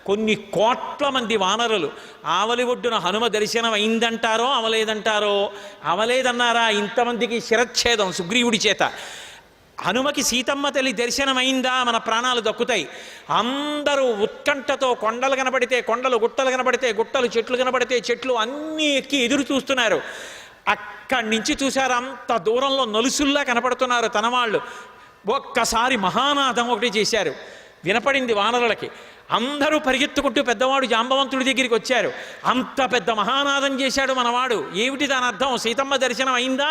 కొన్ని కోట్ల మంది వానరులు. ఆవలి ఒడ్డున హనుమ దర్శనం అయిందంటారో అవలేదంటారో, అవలేదన్నారా, ఇంతమందికి శిరచ్ఛేదం సుగ్రీవుడి చేత. హనుమకి సీతమ్మ తల్లి దర్శనమైందా మన ప్రాణాలు దక్కుతాయి. అందరూ ఉత్కంఠతో, కొండలు కనబడితే కొండలు, గుట్టలు కనబడితే గుట్టలు, చెట్లు కనబడితే చెట్లు అన్నీ ఎక్కి ఎదురు చూస్తున్నారు. అక్కడి నుంచి చూశారు, అంత దూరంలో నలుసుల్లా కనపడుతున్నారు తన వాళ్ళు. ఒక్కసారి మహానాదం ఒకటి చేశారు, వినపడింది వానరులకి. అందరూ పరిగెత్తుకుంటూ పెద్దవాడు జాంబవంతుడి దగ్గరికి వచ్చారు. అంత పెద్ద మహానాదం చేశాడు మనవాడు, ఏమిటి దాని అర్థం? సీతమ్మ దర్శనం అయిందా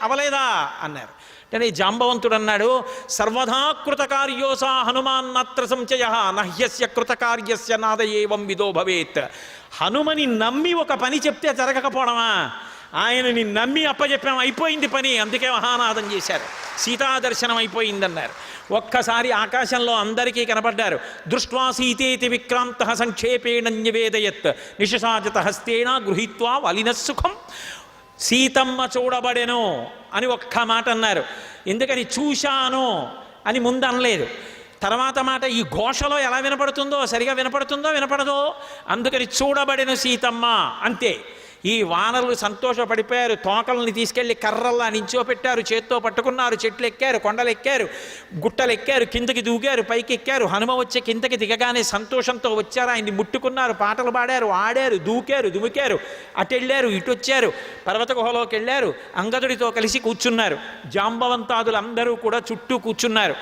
అవలేదా అన్నారు. అంటే జాంబవంతుడు అన్నాడు, సర్వదా కృతకార్యోసా హనుమాన్నత్ర సంచయ నహ్యస్య కృతకార్యస్య నాదయేవం విదో భవేత్. హనుమని నమ్మి ఒక పని చెప్తే జరగకపోవడమా? ఆయనని నమ్మి అప్పచెప్పాం, అయిపోయింది పని, అందుకే మహానాదం చేశారు. సీతాదర్శనం అయిపోయిందన్నారు. ఒక్కసారి ఆకాశంలో అందరికీ కనపడ్డారు. దృష్ట్వా సీతేతి విక్రాంత సంక్షేపేణ నివేదయత్ నిశశాజత హస్తేన గృహీత్వా వలినస్సుఖం. సీతమ్మ చూడబడెను అని ఒక్క మాట అన్నారు. ఎందుకని? చూశాను అని ముందు అనలేదు. తర్వాత మాట ఈ ఘోషలో ఎలా వినపడుతుందో, సరిగా వినపడదో, అందుకని చూడబడెను సీతమ్మ అంతే. ఈ వానరులు సంతోషపడిపోయారు. తోకల్ని తీసుకెళ్లి కర్రల్లా నించోపెట్టారు, చేత్తో పట్టుకున్నారు. చెట్లు ఎక్కారు, కొండలు ఎక్కారు, గుట్టలు ఎక్కారు, కిందకి దూగారు, పైకి ఎక్కారు. హనుమ వచ్చే కిందకి దిగగానే సంతోషంతో వచ్చారు, ఆయన్ని ముట్టుకున్నారు, పాటలు పాడారు, ఆడారు, దూకారు, దుమికారు, అటెళ్ళారు, ఇటొచ్చారు, పర్వత గుహలోకి వెళ్ళారు, అంగదుడితో కలిసి కూర్చున్నారు. జాంబవంతాదులందరూ కూడా చుట్టూ కూర్చున్నారు.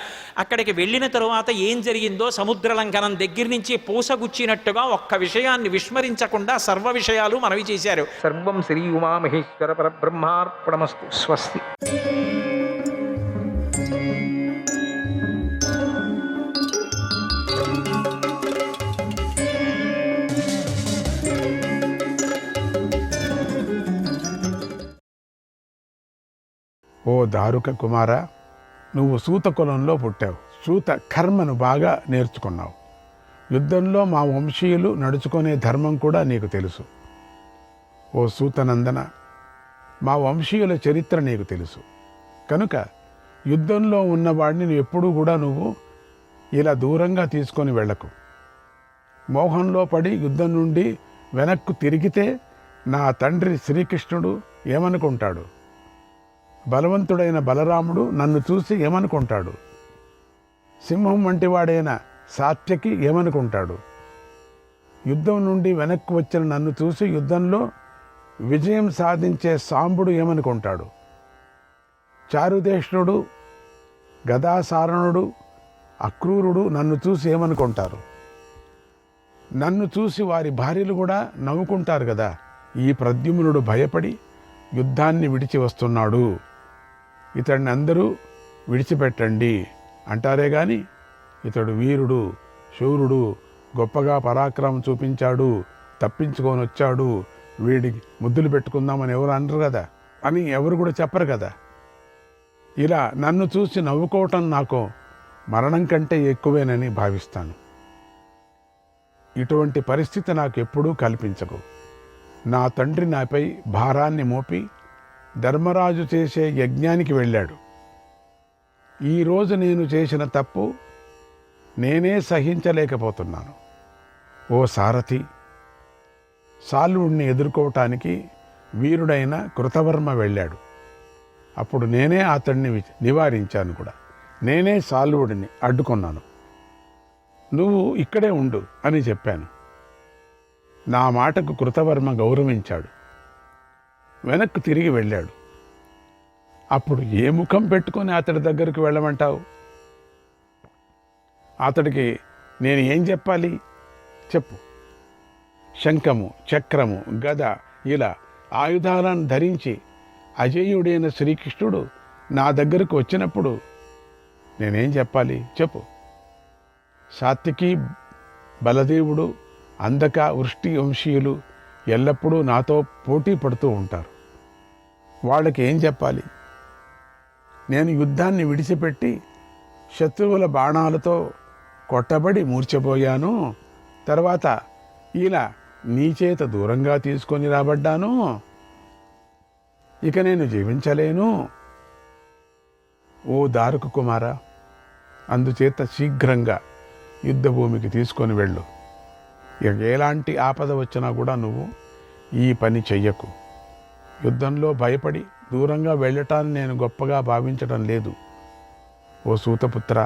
అక్కడికి వెళ్ళిన తరువాత ఏం జరిగిందో సముద్ర లంఘనం దగ్గర నుంచి పూసగుచ్చినట్టుగా ఒక్క విషయాన్ని విస్మరించకుండా సర్వ విషయాలు మనవి చేశారు. సర్వం శ్రీ ఉమామహేశ్వర పరబ్రహ్మార్పణమస్తు. స్వస్తి. ఓ దారుక కుమార, నువ్వు సూత కులంలో పుట్టావు. సూత కర్మను బాగా నేర్చుకున్నావు. యుద్ధంలో మా వంశీయులు నడుచుకునే ధర్మం కూడా నీకు తెలుసు. ఓ సూతనందన, మా వంశీయుల చరిత్ర నీకు తెలుసు కనుక యుద్ధంలో ఉన్నవాడిని ఎప్పుడూ కూడా నువ్వు ఇలా దూరంగా తీసుకొని వెళ్ళకు. మోహంలో పడి యుద్ధం నుండి వెనక్కు తిరిగితే నా తండ్రి శ్రీకృష్ణుడు ఏమనుకుంటాడు? బలవంతుడైన బలరాముడు నన్ను చూసి ఏమనుకుంటాడు? సింహం వంటి వాడైన సాత్యకి ఏమనుకుంటాడు? యుద్ధం నుండి వెనక్కు వచ్చిన నన్ను చూసి యుద్ధంలో విజయం సాధించే సాంబుడు ఏమనుకుంటాడు? చారుదేష్ణుడు, గదాసారణుడు, అక్రూరుడు నన్ను చూసి ఏమనుకుంటారు? నన్ను చూసి వారి భార్యలు కూడా నవ్వుకుంటారు కదా. ఈ ప్రద్యుమ్నుడు భయపడి యుద్ధాన్ని విడిచి వస్తున్నాడు, ఇతడిని అందరూ విడిచిపెట్టండి అంటారే గాని ఇతడు వీరుడు, శూరుడు, గొప్పగా పరాక్రమం చూపించాడు, తప్పించుకొని వచ్చాడు, వీడికి ముద్దులు పెట్టుకుందామని ఎవరు అనరు కదా, అని ఎవరు కూడా చెప్పరు కదా. ఇలా నన్ను చూసి నవ్వుకోవటం నాకు మరణం కంటే ఎక్కువేనని భావిస్తాను. ఇటువంటి పరిస్థితి నాకు ఎప్పుడూ కల్పించకు. నా తండ్రి నాపై భారాన్ని మోపి ధర్మరాజు చేసే యజ్ఞానికి వెళ్ళాడు. ఈరోజు నేను చేసిన తప్పు నేనే సహించలేకపోతున్నాను. ఓ సారథి, సాల్వుడిని ఎదుర్కోవటానికి వీరుడైన కృతవర్మ వెళ్ళాడు. అప్పుడు నేనే అతడిని నివారించాను కూడా. నేనే సాల్వుడిని అడ్డుకున్నాను. నువ్వు ఇక్కడే ఉండు అని చెప్పాను. నా మాటకు కృతవర్మ గౌరవించాడు, వెనక్కు తిరిగి వెళ్ళాడు. అప్పుడు ఏ ముఖం పెట్టుకొని అతడి దగ్గరకు వెళ్ళమంటావు? అతడికి నేను ఏం చెప్పాలి చెప్పు? శంఖము, చక్రము, గద ఇలా ఆయుధాలను ధరించి అజేయుడైన శ్రీకృష్ణుడు నా దగ్గరకు వచ్చినప్పుడు నేనేం చెప్పాలి చెప్పు? సాత్వికి, బలదేవుడు, అందక, వృష్టి వంశీయులు ఎల్లప్పుడూ నాతో పోటీ పడుతూ ఉంటారు. వాళ్ళకి ఏం చెప్పాలి? నేను యుద్ధాన్ని విడిచిపెట్టి శత్రువుల బాణాలతో కొట్టబడి మూర్ఛపోయాను, తర్వాత ఇలా నీ చేత దూరంగా తీసుకొని రాబడ్డాను, ఇక నేను జీవించలేను. ఓ దారుక కుమారా, అందుచేత శీఘ్రంగా యుద్ధభూమికి తీసుకొని వెళ్ళు. ఇక ఎలాంటి ఆపద వచ్చినా కూడా నువ్వు ఈ పని చెయ్యకు. యుద్ధంలో భయపడి దూరంగా వెళ్ళటాన్ని నేను గొప్పగా భావించడం లేదు. ఓ సూతపుత్ర,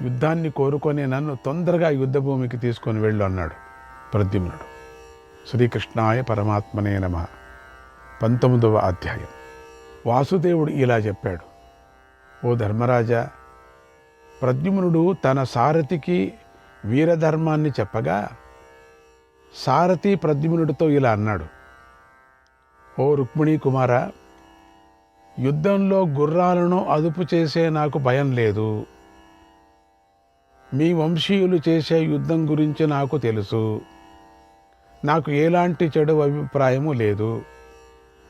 యుద్ధాన్ని కోరుకొని నన్ను తొందరగా యుద్ధభూమికి తీసుకొని వెళ్ళు అన్నాడు ప్రద్యుమ్నుడు. శ్రీకృష్ణాయ పరమాత్మనే నమః. 19వ అధ్యాయం. వాసుదేవుడు ఇలా చెప్పాడు: ఓ ధర్మరాజా, ప్రద్యుమ్నుడు తన సారథికి వీరధర్మాన్ని చెప్పగా సారథి ప్రద్యుమ్నుడితో ఇలా అన్నాడు: ఓ రుక్మిణీ కుమార, యుద్ధంలో గుర్రాలను అదుపు చేసే నాకు భయం లేదు. మీ వంశీయులు చేసే యుద్ధం గురించి నాకు తెలుసు. నాకు ఎలాంటి చెడు అభిప్రాయము లేదు.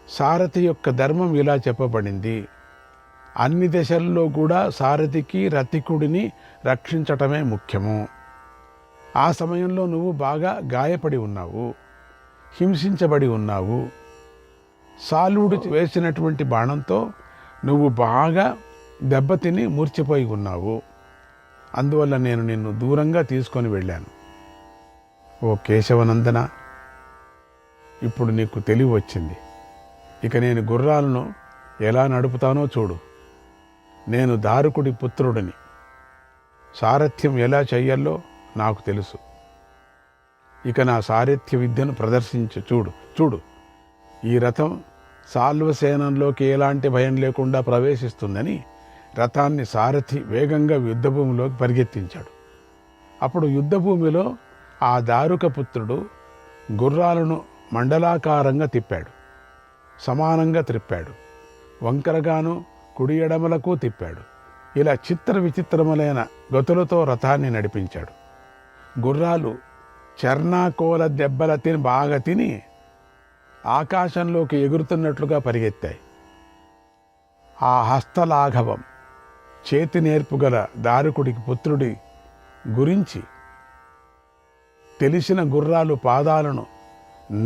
సారథి యొక్క ధర్మం ఇలా చెప్పబడింది: అన్ని దశల్లో కూడా సారథికి రథికుడిని రక్షించటమే ముఖ్యము. ఆ సమయంలో నువ్వు బాగా గాయపడి ఉన్నావు, హింసించబడి ఉన్నావు. సాల్వుడు వేసినటువంటి బాణంతో నువ్వు బాగా దెబ్బతిని మూర్ఛపోయి ఉన్నావు. అందువల్ల నేను నిన్ను దూరంగా తీసుకొని వెళ్ళాను. ఓ కేశవనందన, ఇప్పుడు నీకు తెలివి వచ్చింది. ఇక నేను గుర్రాలను ఎలా నడుపుతానో చూడు. నేను దారుకుడి పుత్రుడిని. సారథ్యం ఎలా చెయ్యాలో నాకు తెలుసు. ఇక నా సారథ్య విద్యను ప్రదర్శించి చూడు. ఈ రథం సాల్వసేనంలోకి ఎలాంటి భయం లేకుండా ప్రవేశిస్తుందని రథాన్ని సారథి వేగంగా యుద్ధభూమిలోకి పరిగెత్తించాడు. అప్పుడు యుద్ధభూమిలో ఆ దారుక పుత్రుడు గుర్రాలను మండలాకారంగా తిప్పాడు, సమానంగా త్రిప్పాడు, వంకరగాను కుడి ఎడమలకు తిప్పాడు. ఇలా చిత్ర విచిత్రములైన గతులతో రథాన్ని నడిపించాడు. గుర్రాలు చర్నాకోల దెబ్బల బాగా తిని ఆకాశంలోకి ఎగురుతున్నట్లుగా పరిగెత్తాయి. ఆ హస్తలాఘవం, చేతి నేర్పుగల దారుకుడికి పుత్రుడి గురించి తెలిసిన గుర్రాలు పాదాలను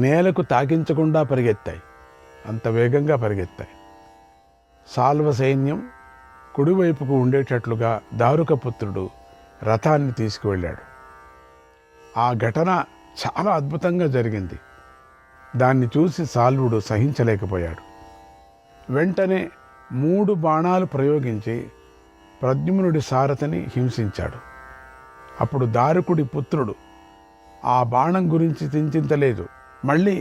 నేలకు తాకించకుండా పరిగెత్తాయి. అంత వేగంగా పరిగెత్తాయి. సాల్వ సైన్యం కుడివైపుకు ఉండేటట్లుగా దారుకపుత్రుడు రథాన్ని తీసుకువెళ్ళాడు. ఆ ఘటన చాలా అద్భుతంగా జరిగింది. దాన్ని చూసి సాల్వుడు సహించలేకపోయాడు. వెంటనే 3 బాణాలు ప్రయోగించి ప్రద్యుమ్నుడి సారథిని హింసించాడు. అప్పుడు దారుకుడి పుత్రుడు ఆ బాణం గురించి చింతించలేదు, మళ్ళీ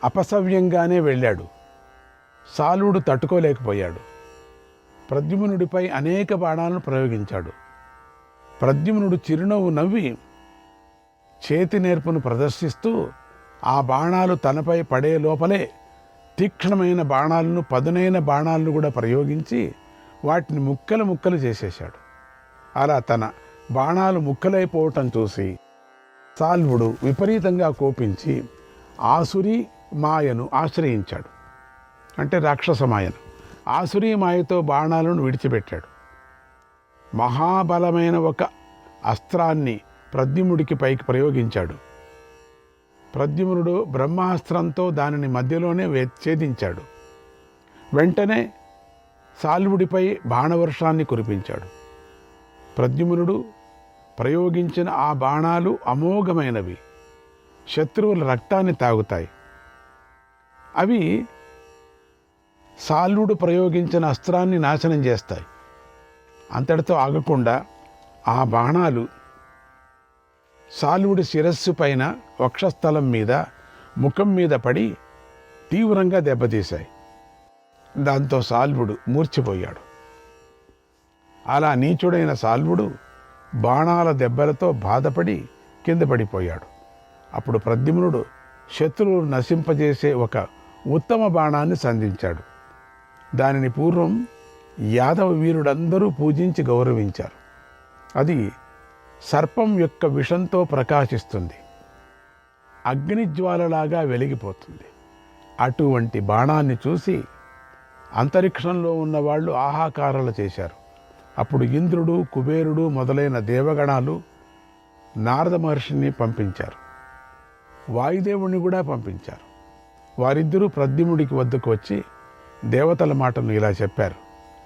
అపసవ్యంగానే వెళ్ళాడు. సాల్వుడు తట్టుకోలేకపోయాడు. ప్రద్యుమ్నుడిపై అనేక బాణాలను ప్రయోగించాడు. ప్రద్యుమ్నుడు చిరునవ్వు నవ్వి చేతి నేర్పును ప్రదర్శిస్తూ ఆ బాణాలు తనపై పడే లోపలే తీక్ష్ణమైన బాణాలను, పదునైన బాణాలను కూడా ప్రయోగించి వాటిని ముక్కలు ముక్కలు చేసేశాడు. అలా తన బాణాలు ముక్కలైపోవటం చూసి సాల్వుడు విపరీతంగా కోపించి ఆసురీ మాయను ఆశ్రయించాడు. అంటే రాక్షస మాయను. ఆసురీ మాయతో బాణాలను విడిచిపెట్టాడు. మహాబలమైన ఒక అస్త్రాన్ని ప్రద్యుమ్నుడికి పైకి ప్రయోగించాడు. ప్రద్యుమ్నుడు బ్రహ్మాస్త్రంతో దానిని మధ్యలోనే ఛేదించాడు. వెంటనే సాల్వుడిపై బాణవర్షాన్ని కురిపించాడు. ప్రద్యుమ్నుడు ప్రయోగించిన ఆ బాణాలు అమోఘమైనవి, శత్రువుల రక్తాన్ని తాగుతాయి. అవి సాల్వుడు ప్రయోగించిన అస్త్రాన్ని నాశనం చేస్తాయి. అంతటితో ఆగకుండా ఆ బాణాలు సాల్వుడి శిరస్సు పైన, వక్షస్థలం మీద, ముఖం మీద పడి తీవ్రంగా దెబ్బతీశాయి. దాంతో సాల్వుడు మూర్ఛిపోయాడు. అలా నీచుడైన సాల్వుడు బాణాల దెబ్బలతో బాధపడి కింద పడిపోయాడు. అప్పుడు ప్రద్యుమ్నుడు శత్రువులు నశింపజేసే ఒక ఉత్తమ బాణాన్ని సంధించాడు. దానిని పూర్వం యాదవ వీరుడందరూ పూజించి గౌరవించారు. అది సర్పం యొక్క విషంతో ప్రకాశిస్తుంది, అగ్నిజ్వాలలాగా వెలిగిపోతుంది. అటువంటి బాణాన్ని చూసి అంతరిక్షంలో ఉన్నవాళ్ళు ఆహాకారాలు చేశారు. అప్పుడు ఇంద్రుడు, కుబేరుడు మొదలైన దేవగణాలు నారద మహర్షిని పంపించారు. వాయుదేవుణ్ణి కూడా పంపించారు. వారిద్దరూ ప్రద్యుమ్నుడికి వద్దకు వచ్చి దేవతల మాటను ఇలా చెప్పారు: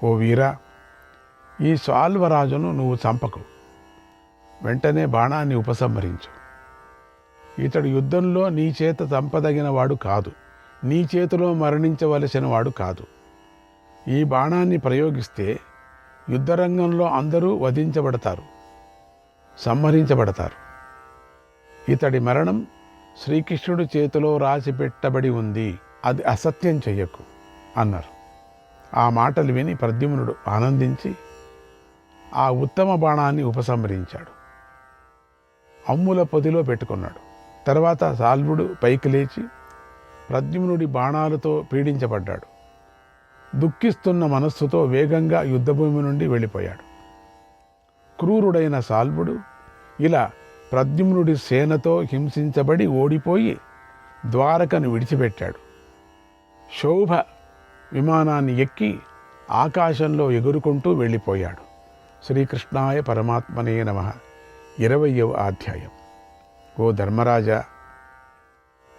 ఓ వీరా, ఈ సాల్వరాజును నువ్వు చంపకు, వెంటనే బాణాన్ని ఉపసంహరించు. ఇతడు యుద్ధంలో నీ చేత చంపదగిన వాడు కాదు, నీ చేతిలో మరణించవలసిన వాడు కాదు. ఈ బాణాన్ని ప్రయోగిస్తే యుద్ధరంగంలో అందరూ వధించబడతారు, సంహరించబడతారు. ఇతడి మరణం శ్రీకృష్ణుడి చేతిలో రాసి పెట్టబడి ఉంది, అది అసత్యం చెయ్యకు అన్నారు. ఆ మాటలు విని ప్రద్యుమ్నుడు ఆనందించి ఆ ఉత్తమ బాణాన్ని ఉపసంహరించాడు, అమ్ముల పొదిలో పెట్టుకున్నాడు. తర్వాత సాల్వుడు పైకి లేచి ప్రద్యుమ్నుడి బాణాలతో పీడించబడ్డాడు. దుఃఖిస్తున్న మనస్సుతో వేగంగా యుద్ధభూమి నుండి వెళ్ళిపోయాడు. క్రూరుడైన సాల్వుడు ఇలా ప్రద్యుమ్నుడి సేనతో హింసించబడి ఓడిపోయి ద్వారకను విడిచిపెట్టాడు. శోభ విమానాన్ని ఎక్కి ఆకాశంలో ఎగురుకుంటూ వెళ్ళిపోయాడు. శ్రీకృష్ణాయ పరమాత్మనే నమః. 20వ అధ్యాయం. ఓ ధర్మరాజా,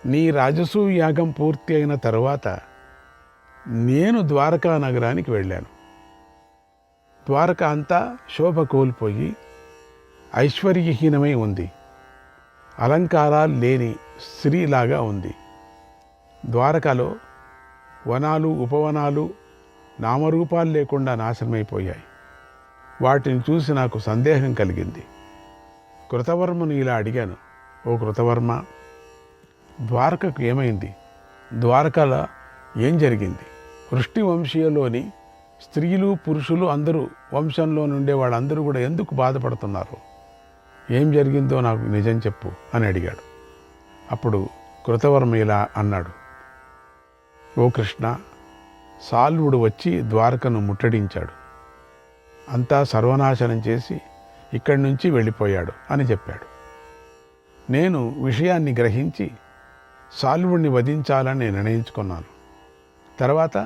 నీ రాజసూయ యాగం పూర్తి అయిన తరువాత నేను ద్వారకా నగరానికి వెళ్ళాను. ద్వారక అంతా శోభ కోల్పోయి ఐశ్వర్యహీనమై ఉంది. అలంకారాలు లేని స్త్రీలాగా ఉంది. ద్వారకలో వనాలు, ఉపవనాలు నామరూపాలు లేకుండా నాశనమైపోయాయి. వాటిని చూసి నాకు సందేహం కలిగింది. కృతవర్మను ఇలా అడిగాను: ఓ కృతవర్మ, ద్వారకకు ఏమైంది? ద్వారకలో ఏం జరిగింది? వృష్టి వంశీయులోని స్త్రీలు, పురుషులు అందరూ, వంశంలో నుండే వాళ్ళందరూ కూడా ఎందుకు బాధపడుతున్నారు? ఏం జరిగిందో నాకు నిజం చెప్పు అని అడిగాడు. అప్పుడు కృతవర్మ ఇలా అన్నాడు: ఓ కృష్ణ, సాల్వుడు వచ్చి ద్వారకను ముట్టడించాడు, అంతా సర్వనాశనం చేసి ఇక్కడి నుంచి వెళ్ళిపోయాడు అని చెప్పాడు. నేను విషయాన్ని గ్రహించి సాల్వుడిని వధించాలని నిర్ణయించుకున్నాను. తర్వాత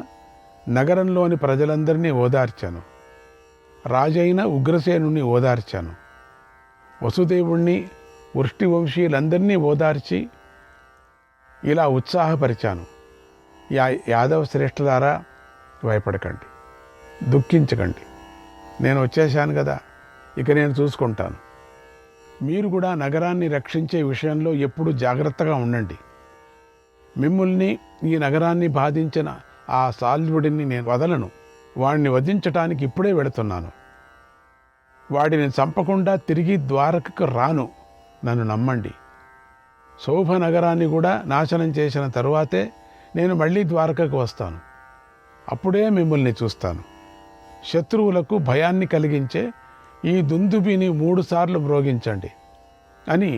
నగరంలోని ప్రజలందరినీ ఓదార్చాను. రాజైన ఉగ్రసేనుని ఓదార్చాను. వసుదేవుణ్ణి, వృష్టి వంశీయులందరినీ ఓదార్చి ఇలా ఉత్సాహపరిచాను: యాదవ శ్రేష్ఠులారా, భయపడకండి, దుఃఖించకండి. నేను వచ్చేసాను కదా, ఇక నేను చూసుకుంటాను. మీరు కూడా నగరాన్ని రక్షించే విషయంలో ఎప్పుడూ జాగ్రత్తగా ఉండండి. మిమ్మల్ని, ఈ నగరాన్ని బాధించిన ఆ సాల్వుడిని నేను వదలను. వాడిని వధించటానికి ఇప్పుడే వెళుతున్నాను. వాడిని చంపకుండా తిరిగి ద్వారకకు రాను. నన్ను నమ్మండి. శోభ నగరాన్ని కూడా నాశనం చేసిన తరువాతే నేను మళ్ళీ ద్వారకకు వస్తాను. అప్పుడే మిమ్మల్ని చూస్తాను. శత్రువులకు భయాన్ని కలిగించే ఈ దుందుబిని 3 సార్లు మ్రోగించండి అని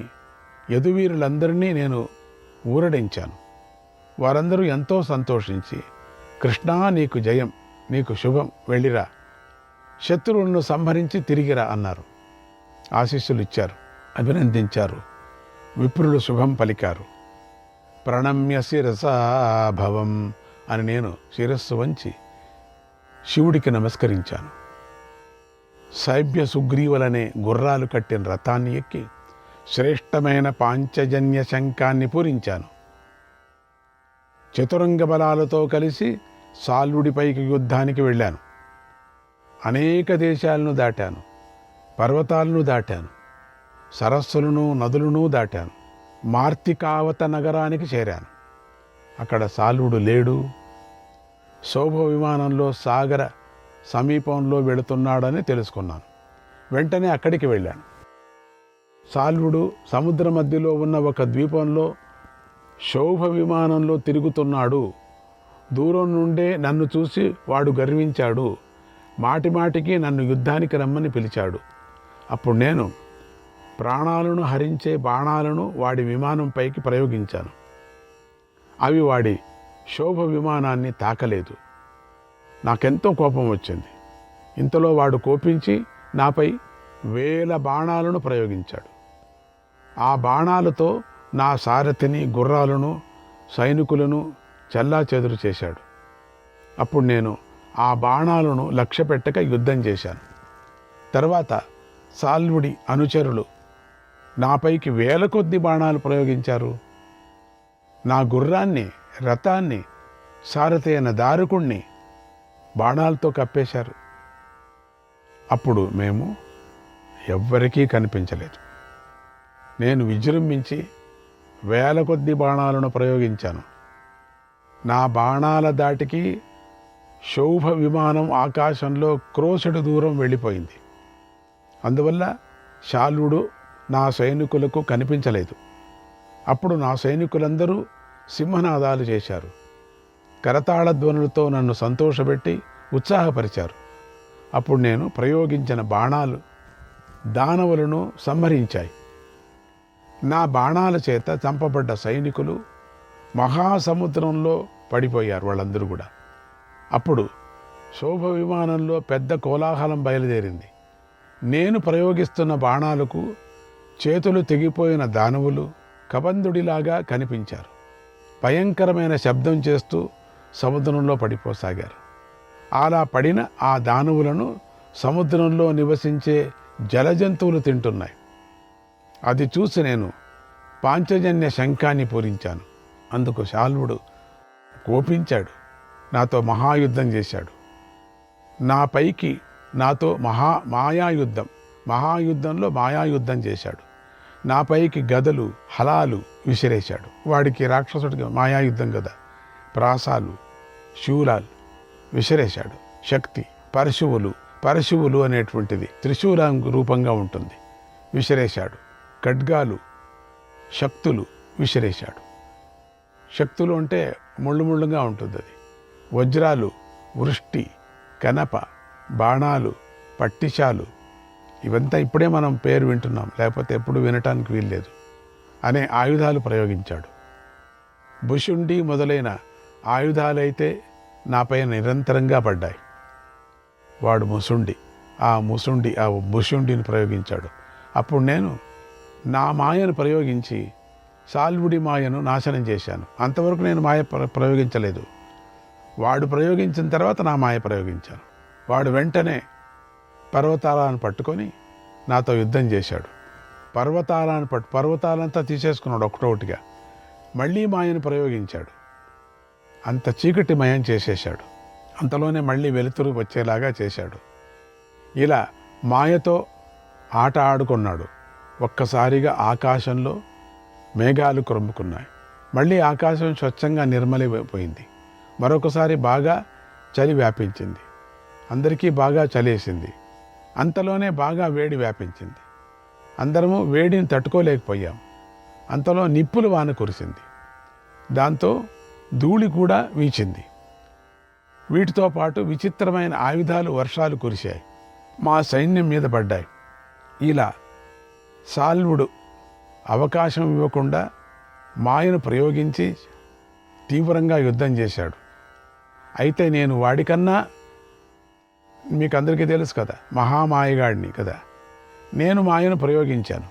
యదువీరులందరినీ నేను ఊరడించాను. వారందరూ ఎంతో సంతోషించి, కృష్ణా నీకు జయం, నీకు శుభం, వెళ్ళిరా, శత్రువులను సంహరించి తిరిగిరా అన్నారు. ఆశీస్సులు ఇచ్చారు, అభినందించారు. విప్రులు శుభం పలికారు. ప్రణమ్య శిరసా భవం అని నేను శిరస్సు వంచి శివుడికి నమస్కరించాను. సైభ్య సుగ్రీవులనే గుర్రాలు కట్టిన రథాన్ని ఎక్కి శ్రేష్టమైన పాంచజన్య శంఖాన్ని పూరించాను. చతురంగ బలాలతో కలిసి సాల్వుడిపైకి యుద్ధానికి వెళ్ళాను. అనేక దేశాలను దాటాను, పర్వతాలను దాటాను, సరస్సులను నదులను దాటాను. మార్తికావత నగరానికి చేరాను. అక్కడ సాల్వుడు లేడు. శోభ విమానంలో సాగర సమీపంలో వెళుతున్నాడని తెలుసుకున్నాను. వెంటనే అక్కడికి వెళ్ళాను. సాల్వుడు సముద్ర మధ్యలో ఉన్న ఒక ద్వీపంలో శోభ విమానంలో తిరుగుతున్నాడు. దూరం నుండే నన్ను చూసి వాడు గర్వించాడు. మాటిమాటికి నన్ను యుద్ధానికి రమ్మని పిలిచాడు. అప్పుడు నేను ప్రాణాలను హరించే బాణాలను వాడి విమానంపైకి ప్రయోగించాను. అవి వాడి శోభ విమానాన్ని తాకలేదు. నాకెంతో కోపం వచ్చింది. ఇంతలో వాడు కోపించి నాపై 1000 బాణాలను ప్రయోగించాడు. ఆ బాణాలతో నా సారథిని, గుర్రాలను, సైనికులను చెల్లాచెదురు చేశాడు. అప్పుడు నేను ఆ బాణాలను లక్ష్యపెట్టక యుద్ధం చేశాను. తర్వాత సాల్వుడి అనుచరులు నాపైకి 1000 కొద్ది బాణాలు ప్రయోగించారు. నా గుర్రాన్ని, రథాన్ని, సారథి అయిన దారుకుణ్ణి బాణాలతో కప్పేశారు. అప్పుడు మేము ఎవ్వరికీ కనిపించలేదు. నేను విజృంభించి 1000 కొద్ది బాణాలను ప్రయోగించాను. నా బాణాల దాటికి శోభ విమానం ఆకాశంలో క్రోసెడు దూరం వెళ్ళిపోయింది. అందువల్ల శాల్వుడు నా సైనికులకు కనిపించలేదు. అప్పుడు నా సైనికులందరూ సింహనాదాలు చేశారు. కరతాళ ధ్వనులతో నన్ను సంతోషపెట్టి ఉత్సాహపరిచారు. అప్పుడు నేను ప్రయోగించిన బాణాలు దానవులను సంహరించాయి. నా బాణాల చేత చంపబడ్డ సైనికులు మహాసముద్రంలో పడిపోయారు వాళ్ళందరూ కూడా. అప్పుడు శోభ విమానంలో పెద్ద కోలాహలం బయలుదేరింది. నేను ప్రయోగిస్తున్న బాణాలకు చేతులు తెగిపోయిన దానవులు కబంధుడిలాగా కనిపించారు. భయంకరమైన శబ్దం చేస్తూ సముద్రంలో పడిపోసాగారు. అలా పడిన ఆ దానవులను సముద్రంలో నివసించే జలజంతువులు తింటున్నాయి. అది చూసి నేను పాంచజన్య శంఖాన్ని పూరించాను. అందుకు శాల్వుడు కోపించాడు. నాతో మహాయుద్ధం చేశాడు. నాతో మహాయుద్ధంలో మాయాయుద్ధం చేశాడు. నాపైకి గదలు, హలాలు విసిరేశాడు. వాడికి రాక్షసుడికి మాయాయుద్ధం కదా, ప్రాసాలు, శూలాలు విసిరేశాడు. శక్తి, పరశువులు అనేటువంటిది త్రిశూలం రూపంగా ఉంటుంది, విసిరేశాడు. ఖడ్గాలు, శక్తులు విసిరేశాడు. శక్తులు అంటే ముళ్ళుగా ఉంటుంది అది. వజ్రాలు, వృష్టి, కనప, బాణాలు, పట్టిశాలు, ఇవంతా ఇప్పుడే మనం పేరు వింటున్నాం, లేకపోతే ఎప్పుడు వినటానికి వీల్లేదు అనే ఆయుధాలు ప్రయోగించాడు. భుషుండి మొదలైన ఆయుధాలైతే నాపై నిరంతరంగా పడ్డాయి. వాడు ఆ భుషుండిని ప్రయోగించాడు. అప్పుడు నేను నా మాయను ప్రయోగించి సాల్వుడి మాయను నాశనం చేశాను. అంతవరకు నేను మాయ ప్రయోగించలేదు. వాడు ప్రయోగించిన తర్వాత నా మాయ ప్రయోగించాను. వాడు వెంటనే పర్వతాలను పట్టుకొని నాతో యుద్ధం చేశాడు. పర్వతాలంతా తీసేసుకున్నాడు ఒకటొకటిగా. మళ్ళీ మాయను ప్రయోగించాడు. అంత చీకటిమయం చేసేశాడు. అంతలోనే మళ్ళీ వెలుతురు వచ్చేలాగా చేశాడు. ఇలా మాయతో ఆట ఆడుకున్నాడు. ఒక్కసారిగా ఆకాశంలో మేఘాలు క్రమ్ముకున్నాయి. మళ్ళీ ఆకాశం స్వచ్ఛంగా నిర్మలైపోయింది. మరొకసారి బాగా చలి వ్యాపించింది. అందరికీ బాగా చలేసింది. అంతలోనే బాగా వేడి వ్యాపించింది. అందరము వేడిని తట్టుకోలేకపోయాం. అంతలో నిప్పులు వాన కురిసింది. దాంతో ధూళి కూడా వీచింది. వీటితో పాటు విచిత్రమైన ఆయుధాలు వర్షాలు కురిశాయి. మా సైన్యం మీద పడ్డాయి. ఇలా సాల్వుడు అవకాశం ఇవ్వకుండా మాయను ప్రయోగించి తీవ్రంగా యుద్ధం చేశాడు. అయితే నేను వాడికన్నా, మీకు అందరికీ తెలుసు కదా, మహామాయగాడిని కదా, నేను మాయను ప్రయోగించాను.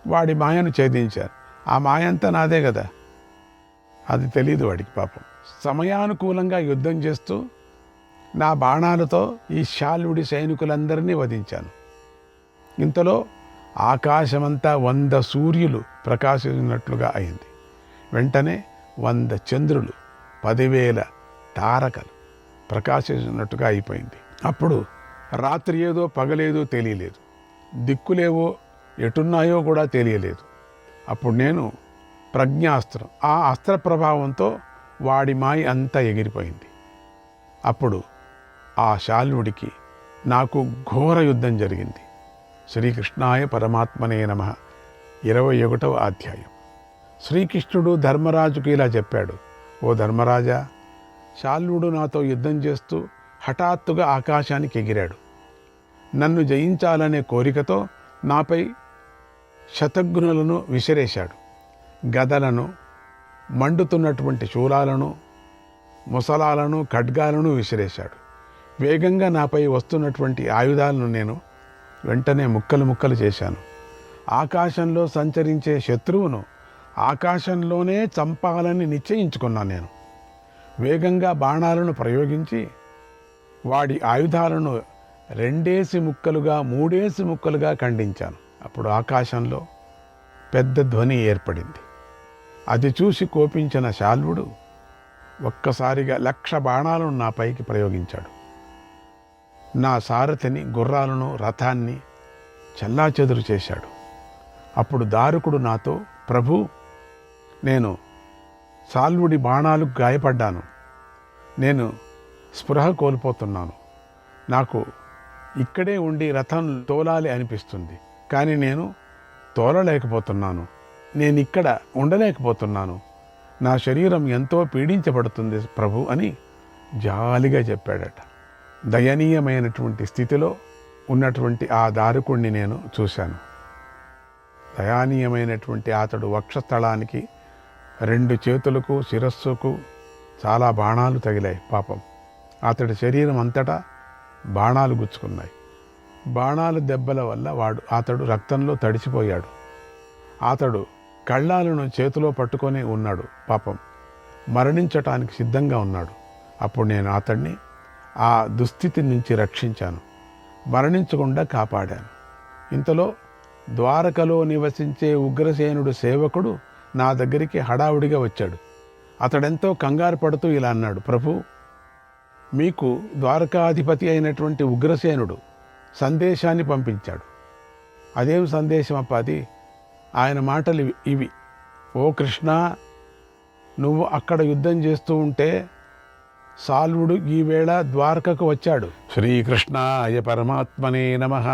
వాడి మాయను ఛేదించాను. ఆ మాయ అంతా నాదే కదా. అది తెలియదు వాడికి పాపం. సమయానుకూలంగా యుద్ధం చేస్తూ నా బాణాలతో ఈ శాల్వుడి సైనికులందరినీ వధించాను. ఇంతలో ఆకాశమంతా 100 సూర్యులు ప్రకాశించినట్లుగా అయింది. వెంటనే 100 చంద్రులు, 10,000 తారకలు ప్రకాశించినట్టుగా అయిపోయింది. అప్పుడు రాత్రి ఏదో పగలేదో తెలియలేదు, దిక్కులేవో ఎటున్నాయో కూడా తెలియలేదు. అప్పుడు నేను ప్రజ్ఞాస్త్రం, ఆ అస్త్ర ప్రభావంతో వాడి మాయ అంతా ఎగిరిపోయింది. అప్పుడు ఆ శాల్వుడికి నాకు ఘోర యుద్ధం జరిగింది. శ్రీకృష్ణాయ పరమాత్మనే నమః. 21వ అధ్యాయం. శ్రీకృష్ణుడు ధర్మరాజుకు ఇలా చెప్పాడు: ఓ ధర్మరాజా, శాల్వుడు నాతో యుద్ధం చేస్తూ హఠాత్తుగా ఆకాశానికి ఎగిరాడు. నన్ను జయించాలనే కోరికతో నాపై శతఘ్నులను విసిరేశాడు. గదలను, మండుతున్నటువంటి శూలాలను, ముసలాలను, ఖడ్గాలను విసిరేశాడు. వేగంగా నాపై వస్తున్నటువంటి ఆయుధాలను నేను వెంటనే ముక్కలు ముక్కలు చేశాను. ఆకాశంలో సంచరించే శత్రువును ఆకాశంలోనే చంపాలని నిశ్చయించుకున్నాను. నేను వేగంగా బాణాలను ప్రయోగించి వాడి ఆయుధాలను 2 ముక్కలుగా 3 ముక్కలుగా ఖండించాను. అప్పుడు ఆకాశంలో పెద్ద ధ్వని ఏర్పడింది. అది చూసి కోపించిన శాల్వుడు ఒక్కసారిగా 1,00,000 బాణాలను నా పైకి ప్రయోగించాడు. నా సారథిని, గుర్రాలను, రథాన్ని చెల్లాచెదురు చేశాడు. అప్పుడు దారుకుడు నాతో: ప్రభు, నేను శాల్వుడి బాణాలు గాయపడ్డాను. నేను స్పృహ కోల్పోతున్నాను. నాకు ఇక్కడే ఉండి రథం తోలాలి అనిపిస్తుంది, కానీ నేను తోలలేకపోతున్నాను. నేను ఇక్కడ ఉండలేకపోతున్నాను. నా శరీరం ఎంతో పీడించబడుతుంది ప్రభు అని జాలిగా చెప్పాడట. దయనీయమైనటువంటి స్థితిలో ఉన్నటువంటి ఆ దారుకుణ్ణి నేను చూశాను. దయనీయమైనటువంటి అతడు వక్షస్థలానికి, 2 చేతులకు, శిరస్సుకు చాలా బాణాలు తగిలాయి. పాపం, అతడి శరీరం అంతటా బాణాలు గుచ్చుకున్నాయి. బాణాల దెబ్బల వల్ల అతడు రక్తంలో తడిసిపోయాడు. అతడు కళ్ళాలను చేతిలో పట్టుకొని ఉన్నాడు. పాపం, మరణించటానికి సిద్ధంగా ఉన్నాడు. అప్పుడు నేను అతన్ని ఆ దుస్థితి నుంచి రక్షించాను, మరణించకుండా కాపాడాను. ఇంతలో ద్వారకలో నివసించే ఉగ్రసేనుడు సేవకుడు నా దగ్గరికి హడావుడిగా వచ్చాడు. అతడెంతో కంగారు పడుతూ ఇలా అన్నాడు: ప్రభు, మీకు ద్వారకాధిపతి అయినటువంటి ఉగ్రసేనుడు సందేశాన్ని పంపించాడు. అదేం సందేశం అప్ప అది? ఆయన మాటలు ఇవి: ఓ కృష్ణ, నువ్వు అక్కడ యుద్ధం చేస్తూ ఉంటే సాల్వుడు ఈవేళ ద్వారకకు వచ్చాడు. శ్రీకృష్ణాయ పరమాత్మనే నమః.